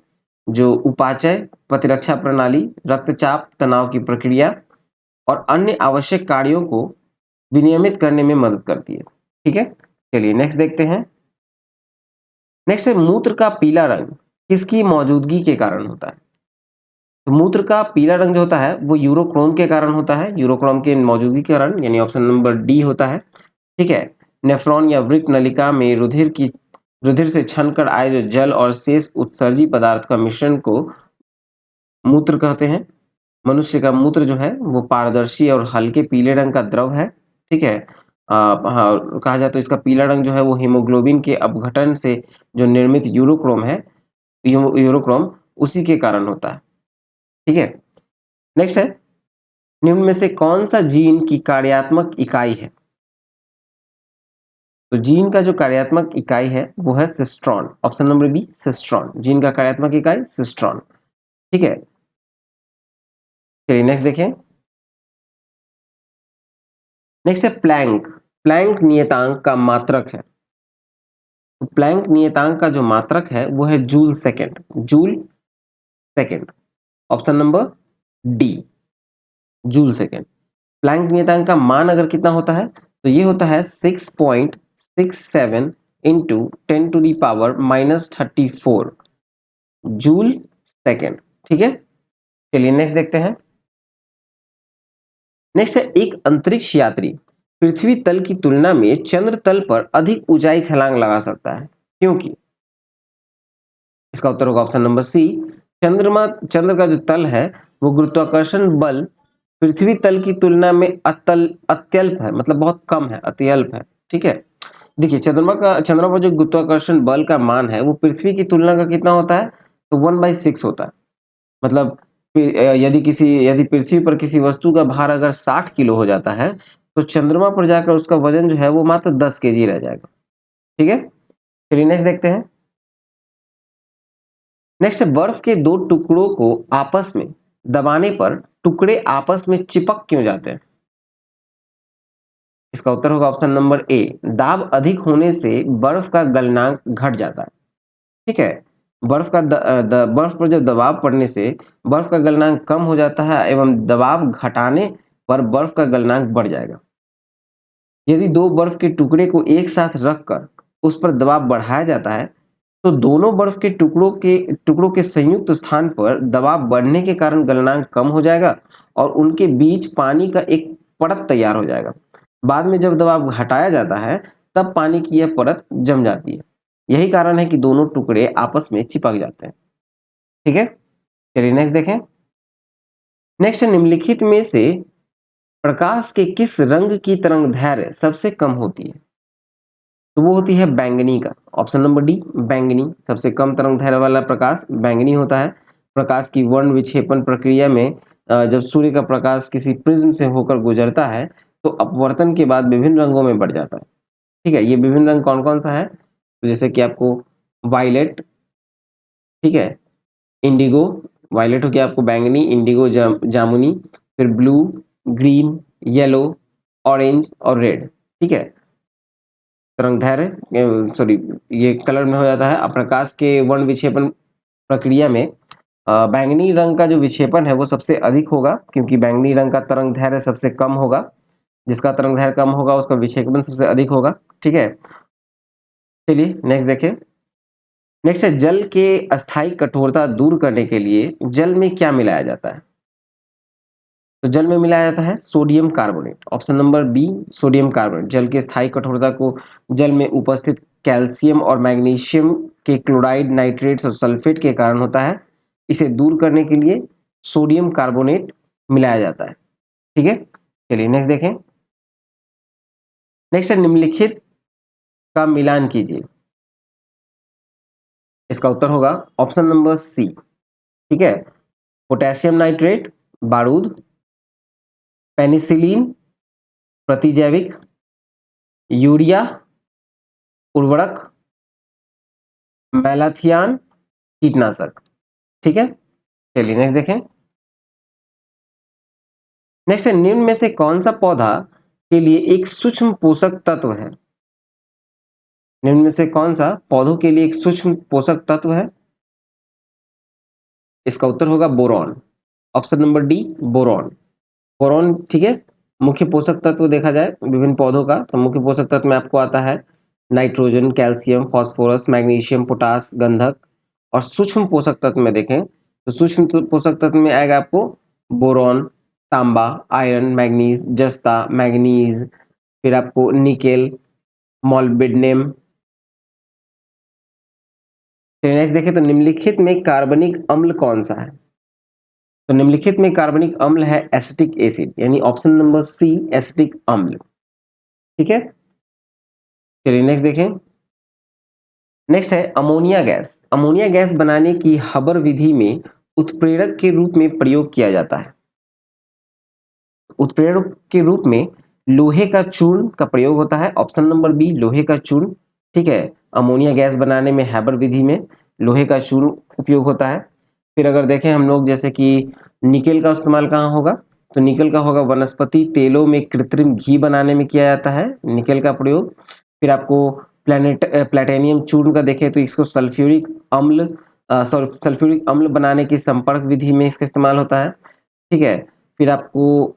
जो उपाचय, प्रतिरक्षा प्रणाली, रक्तचाप, तनाव की प्रक्रिया और अन्य आवश्यक कार्यों को विनियमित करने में मदद करती है। ठीक है। चलिए नेक्स्ट देखते हैं। नेक्स्ट है मूत्र का पीला रंग किसकी मौजूदगी के कारण होता है? तो मूत्र का पीला रंग जो होता है वो यूरोक्रोम के कारण होता है, यूरोक्रोम के मौजूदगी के कारण, यानी ऑप्शन नंबर डी होता है। ठीक है। नेफ्रॉन या वृक्क नलिका में रुधिर से छनकर आए जो जल और शेष उत्सर्जी पदार्थ का मिश्रण को मूत्र कहते हैं। मनुष्य का मूत्र जो है वो पारदर्शी और हल्के पीले रंग का द्रव है। ठीक है। हाँ, कहा जाए तो इसका पीला रंग जो है वो हीमोग्लोबिन के अपघटन से जो निर्मित यूरोक्रोम है, यूरोक्रोम उसी के कारण होता है। ठीक है। नेक्स्ट है निम्न में से कौन सा जीन की कार्यात्मक इकाई है? तो जीन का जो कार्यात्मक इकाई है वो है cistron, option number B, cistron. जीन का कार्यात्मक इकाई सिस्ट्रॉन। ठीक है। चलिए नेक्स्ट देखें। नेक्स्ट है प्लैंक। प्लैंक नियतांक का मात्रक है। तो प्लैंक नियतांक का जो मात्रक है वो है joule second, joule second, option number D, joule second. Planck नियतांक का मान अगर कितना होता है तो ये होता है 6.67 इंटू 10⁻⁻34 जूल सेकेंड। ठीक है, चलिए नेक्स्ट देखते हैं। नेक्स्ट है, एक अंतरिक्ष यात्री पृथ्वी तल की तुलना में चंद्र तल पर अधिक ऊंचाई छलांग लगा सकता है, क्योंकि? इसका उत्तर होगा ऑप्शन नंबर सी। चंद्र का जो तल है वो गुरुत्वाकर्षण बल पृथ्वी तल की तुलना में अत्यल्प है, मतलब बहुत कम है, अत्यल्प है। ठीक है, देखिए चंद्रमा पर जो गुरुत्वाकर्षण बल का मान है वो पृथ्वी की तुलना का कितना होता है, तो 1/6 होता है। मतलब यदि पृथ्वी पर किसी वस्तु का भार अगर 60 किलो हो जाता है, तो चंद्रमा पर जाकर उसका वजन जो है वो मात्र 10 केजी रह जाएगा। ठीक है, चलिए नेक्स्ट देखते हैं। नेक्स्ट, बर्फ के दो टुकड़ों को आपस में दबाने पर टुकड़े आपस में चिपक क्यों जाते हैं? इसका उत्तर होगा ऑप्शन नंबर ए। दाब अधिक होने से बर्फ का गलनांक घट जाता है। ठीक है, बर्फ पर जब दबाव पड़ने से बर्फ का गलनांक कम हो जाता है एवं दबाव घटाने पर बर्फ का गलनांक बढ़ जाएगा। यदि दो बर्फ के टुकड़े को एक साथ रखकर उस पर दबाव बढ़ाया जाता है, तो दोनों बर्फ के टुकड़ों के संयुक्त स्थान पर दबाव बढ़ने के कारण गलनांक कम हो जाएगा और उनके बीच पानी का एक परत तैयार हो जाएगा। बाद में जब दबाव घटाया जाता है तब पानी की यह परत जम जाती है। यही कारण है कि दोनों टुकड़े आपस में चिपक जाते हैं। ठीक है, चलिए नेक्स्ट देखें। नेक्स्ट, निम्नलिखित में से प्रकाश के किस रंग की तरंगदैर्घ्य सबसे कम होती है? तो वो होती है बैंगनी का। ऑप्शन नंबर डी, बैंगनी। सबसे कम तरंगदैर्घ्य वाला प्रकाश बैंगनी होता है। प्रकाश की वर्ण विक्षेपण प्रक्रिया में जब सूर्य का प्रकाश किसी प्रिज्म से होकर गुजरता है तो अपवर्तन के बाद विभिन्न रंगों में बढ़ जाता है। ठीक है, ये विभिन्न रंग कौन कौन सा है, तो जैसे कि आपको वायलेट, ठीक है, इंडिगो, वायलेट हो गया आपको बैंगनी, इंडिगो जामुनी, फिर ब्लू, ग्रीन, येलो, ऑरेंज और रेड। ठीक है, तरंगदैर्घ्य सॉरी ये कलर में हो जाता है। प्रकाश के वर्ण विक्षेपण प्रक्रिया में बैंगनी रंग का जो विक्षेपण है वो सबसे अधिक होगा, क्योंकि बैंगनी रंग का तरंगदैर्घ्य सबसे कम होगा। जिसका तरंगदैर्घ्य कम होगा उसका विक्षेपण सबसे अधिक होगा। ठीक है, चलिए नेक्स्ट देखें। नेक्स्ट है, जल के अस्थायी कठोरता दूर करने के लिए जल में क्या मिलाया जाता है? तो जल में मिलाया जाता है sodium carbonate. Option number B, sodium carbonate. जल की स्थायी कठोरता को जल में उपस्थित कैल्शियम और मैग्नीशियम के क्लोराइड, नाइट्रेट्स और सल्फेट के कारण होता है। इसे दूर करने के लिए सोडियम कार्बोनेट मिलाया जाता है। ठीक है, चलिए नेक्स्ट देखें। नेक्स्ट है, निम्नलिखित का मिलान कीजिए। इसका उत्तर होगा ऑप्शन नंबर सी। ठीक है, पोटेशियम नाइट्रेट बारूद, पेनिसिलिन प्रतिजैविक, यूरिया उर्वरक, मैलाथियान कीटनाशक। ठीक है, चलिए नेक्स्ट देखें। नेक्स्ट है, निम्न में से कौन सा पौधा के लिए एक सूक्ष्म पोषक तत्व है? निम्न में से कौन सा पौधों के लिए एक सूक्ष्म पोषक तत्व है? इसका उत्तर होगा boron. Option number D, boron. Boron, ठीक है, मुख्य पोषक तत्व देखा जाए विभिन्न पौधों का तो मुख्य पोषक तत्व में आपको आता है nitrogen, calcium, phosphorus, magnesium, potash, गंधक। और सूक्ष्म पोषक तत्व में देखें तो सूक्ष्म पोषक तत्व में आएगा आपको बोरॉन, तांबा, आयरन, मैग्नीज, जस्ता, मैग्नीज, फिर आपको निकेल, मॉलिब्डेनम। फिर नेक्स्ट देखें तो निम्नलिखित में कार्बनिक अम्ल कौन सा है? तो निम्नलिखित में कार्बनिक अम्ल है एसिटिक एसिड, यानी ऑप्शन नंबर सी, एसिटिक अम्ल। ठीक है, चलिए नेक्स्ट देखें। नेक्स्ट है अमोनिया गैस। अमोनिया गैस बनाने की हबर विधि में उत्प्रेरक के रूप में प्रयोग किया जाता है। उत्प्रेरक के रूप में लोहे का चूर्ण का प्रयोग होता है। ऑप्शन नंबर बी, लोहे का चूर्ण। ठीक है, अमोनिया गैस बनाने में हैबर विधि में लोहे का चूर्ण उपयोग होता है। फिर अगर देखें हम लोग जैसे कि निकेल का इस्तेमाल कहाँ होगा, तो निकेल का होगा वनस्पति तेलों में कृत्रिम घी बनाने में किया जाता है निकेल का प्रयोग। फिर आपको प्लेटेनियम चूर्ण का देखें तो इसको सल्फ्यूरिक अम्ल बनाने की संपर्क विधि में इसका इस्तेमाल होता है। ठीक है, फिर आपको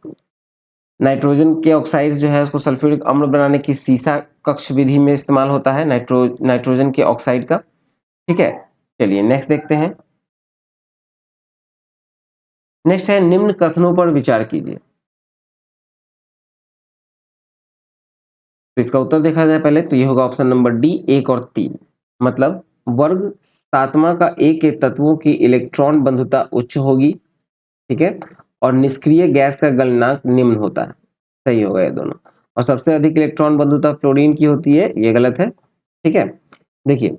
नाइट्रोजन के ऑक्साइड जो है उसको सल्फ्यूरिक अम्ल बनाने की सीसा कक्ष विधि में इस्तेमाल होता है नाइट्रोजन के ऑक्साइड का। ठीक है, चलिए नेक्स्ट देखते हैं। नेक्स्ट है निम्न कथनों पर विचार कीजिए। तो इसका उत्तर देखा जाए पहले तो ये होगा ऑप्शन नंबर डी 1 और 3। मतलब वर्ग सातवां का ए के तत्वों की इलेक्ट्रॉन बंधुता उच्च होगी, ठीक है, और निष्क्रिय गैस का गलनांक निम्न होता है। सही होगा ये दोनों। और सबसे अधिक इलेक्ट्रॉन बंधुता फ्लोरीन की होती है, ये गलत है। ठीक है, देखिए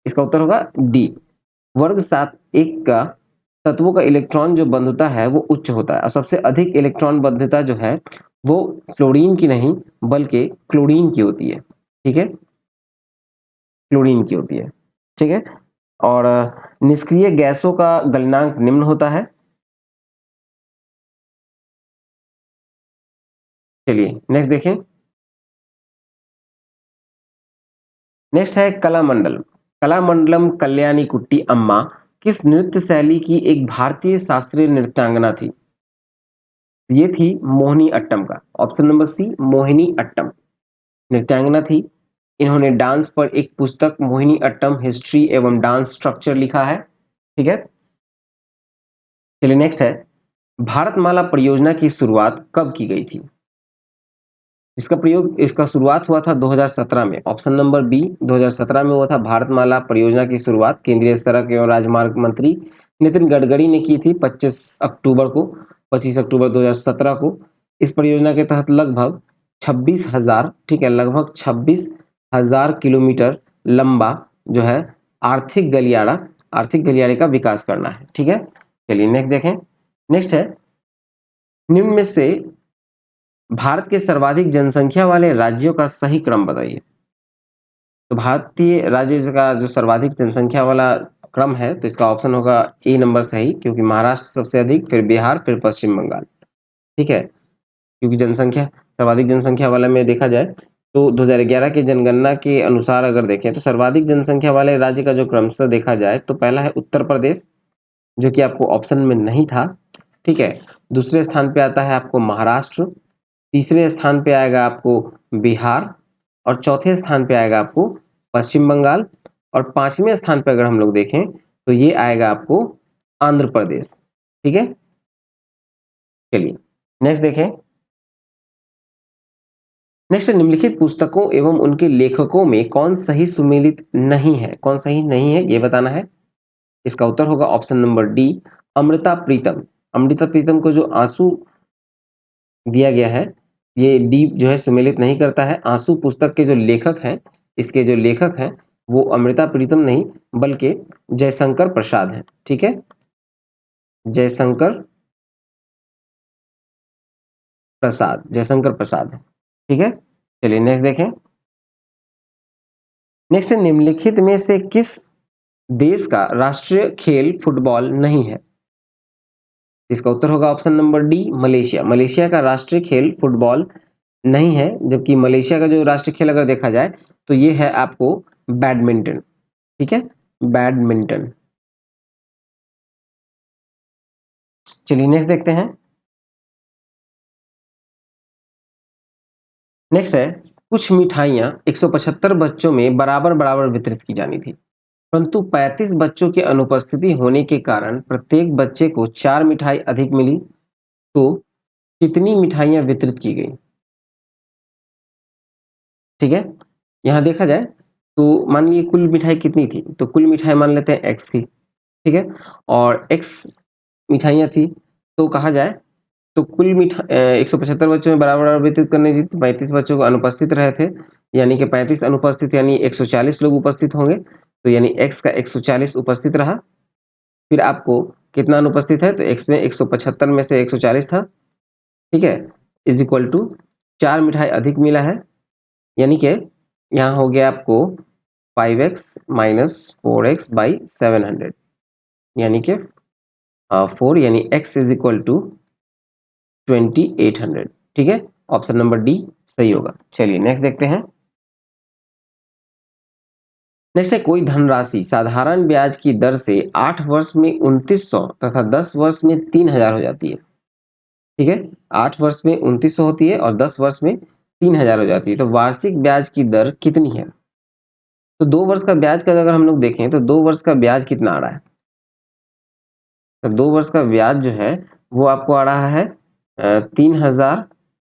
इसका उत्तर होगा डी। वर्ग 7 1 का तत्वों का इलेक्ट्रॉन जो बंधुता है वो उच्च होता है और सबसे अधिक इलेक्ट्रॉन बंधुता जो है वो फ्लोरीन की नहीं बल्कि क्लोरीन की होती है। ठीक है, क्लोरीन की होती है। ठीक है, और निष्क्रिय गैसों का गलनांक निम्न होता है। चलिए नेक्स्ट देखें। नेक्स्ट है कलामंडलम। कलामंडलम कल्याणी कुट्टी अम्मा किस नृत्य शैली की एक भारतीय शास्त्रीय नृत्यांगना थी? ये थी मोहिनी अट्टम का। ऑप्शन नंबर सी मोहिनी अट्टम नृत्यांगना थी। इन्होंने डांस पर एक पुस्तक मोहिनी अट्टम हिस्ट्री एवं डांस स्ट्रक्चर लिखा है। ठीक है, चलिए नेक्स्ट है भारतमाला परियोजना की शुरुआत कब की गई थी? इसका शुरुआत हुआ था 2017 में। ऑप्शन नंबर बी 2017 में हुआ था भारतमाला परियोजना की शुरुआत। केंद्रीय सड़क एवं राजमार्ग मंत्री नितिन गडकरी ने की थी 25 अक्टूबर 2017 को। इस परियोजना के तहत लगभग 26,000, ठीक है, लगभग 26,000 किलोमीटर लंबा जो है आर्थिक गलियारे का विकास करना है। ठीक है, चलिए नेक्स्ट देखें। नेक्स्ट है निम्न में से भारत के सर्वाधिक जनसंख्या वाले राज्यों का सही क्रम बताइए। तो भारतीय राज्य का जो सर्वाधिक जनसंख्या वाला क्रम है तो इसका ऑप्शन होगा ए नंबर सही, क्योंकि महाराष्ट्र सबसे अधिक, फिर बिहार, फिर पश्चिम बंगाल। ठीक है, क्योंकि जनसंख्या सर्वाधिक जनसंख्या वाला में देखा जाए तो 2011 की जनगणना के अनुसार अगर देखें तो सर्वाधिक जनसंख्या वाले राज्य का जो क्रमशः देखा जाए तो पहला है उत्तर प्रदेश, जो कि आपको ऑप्शन में नहीं था। ठीक है, दूसरे स्थान पे आता है आपको महाराष्ट्र, तीसरे स्थान पे आएगा आपको बिहार, और चौथे स्थान पे आएगा आपको पश्चिम बंगाल, और पांचवें स्थान पे अगर हम लोग देखें तो ये आएगा आपको आंध्र प्रदेश। ठीक है, चलिए नेक्स्ट देखें। नेक्स्ट निम्नलिखित पुस्तकों एवं उनके लेखकों में कौन सही सुमेलित नहीं है? कौन सही नहीं है ये बताना है। इसका उत्तर होगा option number D Amrita Pritam. Amrita Pritam को जो आंसू दिया गया है ये डी जो है सुमेलित नहीं करता है। आंसू पुस्तक के जो लेखक हैं, इसके जो लेखक हैं वो अमृता प्रीतम नहीं बल्कि जयशंकर प्रसाद हैं। ठीक है, जयशंकर प्रसाद है। ठीक है, चलिए नेक्स्ट देखें। नेक्स्ट निम्नलिखित में से किस देश का राष्ट्रीय खेल फुटबॉल नहीं है? इसका उत्तर होगा option number D Malaysia. Malaysia का राष्ट्रीय खेल फुटबॉल नहीं है, जबकि मलेशिया का जो राष्ट्रीय खेल अगर देखा जाए तो ये है आपको बैडमिंटन। ठीक है, बैडमिंटन। चलिए नेक्स्ट देखते हैं। नेक्स्ट है कुछ मिठाइयां 175 बच्चों में बराबर बराबर वितरित की जानी थी, परंतु 35 बच्चों की अनुपस्थिति होने के कारण प्रत्येक बच्चे को 4 मिठाई अधिक मिली। तो कितनी मिठाइयां वितरित की गई? ठीक है, यहां देखा जाए तो मान लीजिए कुल मिठाई कितनी थी, तो कुल मिठाई मान लेते हैं एक्स थी। ठीक है, और एक्स मिठाइयां थी तो कहा जाए तो कुल 175 बच्चों में बराबर बराबर वितरित करने की 35 बच्चों को अनुपस्थित रहे थे, यानी कि 35 अनुपस्थित यानी 140 लोग उपस्थित होंगे, तो यानी एक्स का 140 उपस्थित रहा। फिर आपको कितना अनुपस्थित है, तो एक्स में 175 में से 140 था। ठीक है, इज इक्वल टू 4 मिठाई अधिक मिला है, यानी कि यहाँ हो गया आपको 5x माइनस 4x बाई 700, यानी कि 4, यानी x इज इक्वल टू 2800। ठीक है, ऑप्शन नंबर डी सही होगा। चलिए नेक्स्ट देखते हैं। नेक्स्ट है कोई धनराशि साधारण ब्याज की दर से 8 वर्ष में 2900 तथा 10 वर्ष में 3000 हो जाती है। ठीक है, 8 वर्ष में 2900 होती है और 10 वर्ष में 3000 हो जाती है, तो वार्षिक ब्याज की दर कितनी है? तो 2 वर्ष का ब्याज का अगर हम लोग देखें तो 2 वर्ष का ब्याज कितना आ रहा है? तो 2 वर्ष का ब्याज जो है वो आपको आ रहा है 3000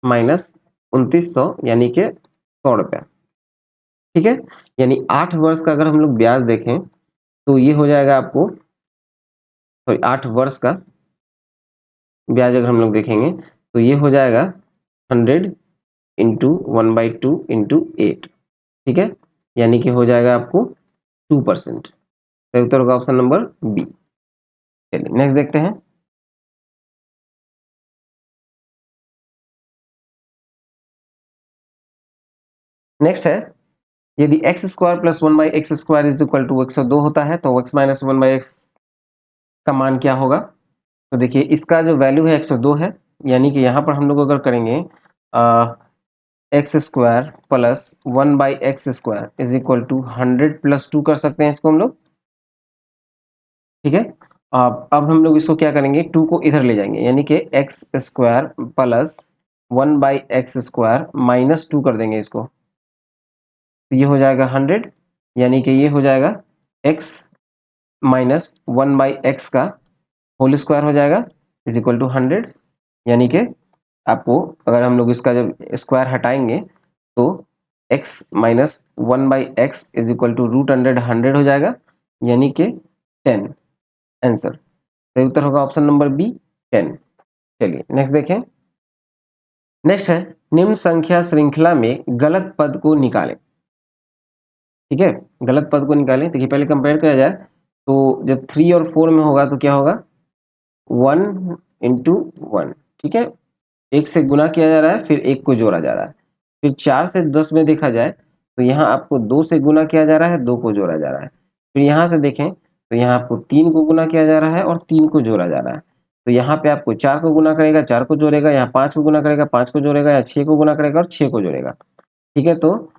माइनस 2900 यानी कि 100 रुपया। ठीक है, यानी 8 वर्ष का अगर हम लोग ब्याज देखें तो ये हो जाएगा आपको, सॉरी 8 वर्ष का ब्याज अगर हम लोग देखेंगे तो ये हो जाएगा 100 इंटू 1/2 इंटू 8। ठीक है, यानी कि हो जाएगा आपको 2%। तो उत्तर होगा ऑप्शन नंबर बी। चलिए नेक्स्ट देखते हैं। नेक्स्ट है, यदि x square plus 1/x² is equal to 102 होता है तो x माइनस 1/x का मान क्या होगा? तो देखिए इसका जो वैल्यू है 102 है, यानी कि यहाँ पर हम लोग अगर करेंगे x square plus 1/x² is equal to 100 plus 2 कर सकते हैं इसको हम लोग। ठीक है, अब हम लोग इसको क्या करेंगे, 2 को इधर ले जाएंगे, यानी कि x square plus 1/x² minus 2 कर देंगे इसको, तो ये हो जाएगा 100, यानी कि ये हो जाएगा x माइनस 1/x का होल स्क्वायर हो जाएगा इज इक्वल टू 100, यानी कि आपको अगर हम लोग इसका जब स्क्वायर हटाएंगे तो x minus 1/x is equal to √100 100 हो जाएगा, यानी कि 10 आंसर। सही उत्तर होगा ऑप्शन नंबर बी 10। चलिए नेक्स्ट देखें। नेक्स्ट है, निम्न संख्या श्रृंखला में गलत पद को निकालें। ठीक है, गलत पद को निकालें। देखिए पहले कंपेयर किया जाए तो जब 3 और 4 में होगा तो क्या होगा, 1 इंटू 1। ठीक है, एक से गुना किया जा रहा है फिर एक को जोड़ा जा रहा है। फिर 4 से 10 में देखा जाए तो यहाँ आपको 2 से गुना किया जा रहा है, 2 को जोड़ा जा रहा है। फिर यहाँ से देखें तो यहाँ आपको 3 को गुना किया जा रहा है और 3 को जोड़ा जा रहा है। तो यहाँ पे आपको 4 को गुना करेगा, 4 को जोड़ेगा, यहाँ 5 को गुना करेगा, 5 को जोड़ेगा, या 6 को गुना करेगा और 6 को जोड़ेगा। ठीक है, तो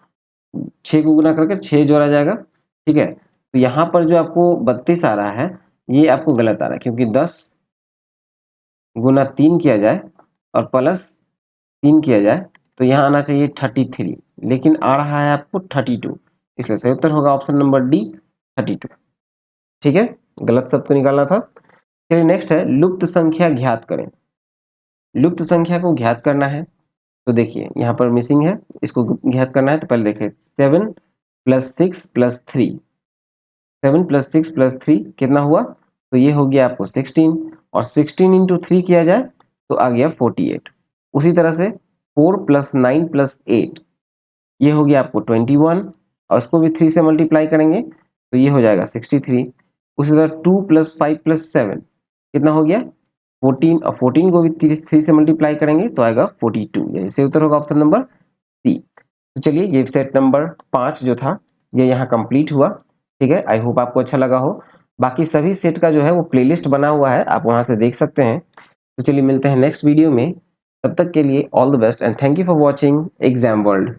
6 को गुना करके 6 जोड़ा जाएगा। ठीक है, तो यहाँ पर जो आपको 32 आ रहा है ये आपको गलत आ रहा है, क्योंकि 10 गुना 3 किया जाए और प्लस 3 किया जाए तो यहाँ आना चाहिए 33, लेकिन आ रहा है आपको 32, इसलिए सही उत्तर होगा ऑप्शन नंबर डी 32। ठीक है, गलत शब्द को निकालना था। चलिए नेक्स्ट है, लुप्त संख्या ज्ञात करें। लुप्त संख्या को ज्ञात करना है तो देखिए यहाँ पर मिसिंग है, इसको ज्ञात करना है तो पहले देखिए 7 प्लस 6 प्लस 3, 7 प्लस 6 प्लस 3 कितना हुआ, तो ये हो गया आपको 16, और 16 इंटू 3 किया जाए तो आ गया 48। उसी तरह से 4 प्लस 9 प्लस 8 ये हो गया आपको 21, और उसको भी 3 से मल्टीप्लाई करेंगे तो ये हो जाएगा 63। उसी तरह 2 प्लस 5 प्लस 7 कितना हो गया 14, और 14 को भी 3 से मल्टीप्लाई करेंगे तो आएगा 42, यही सही उत्तर होगा ऑप्शन नंबर सी। तो चलिए ये सेट नंबर 5 जो था ये यहाँ कंप्लीट हुआ। ठीक है, आई होप आपको अच्छा लगा हो। बाकी सभी सेट का जो है वो प्लेलिस्ट बना हुआ है, आप वहां से देख सकते हैं। तो चलिए मिलते हैं नेक्स्ट वीडियो में, तब तक के लिए all the best and thank you for watching exam world.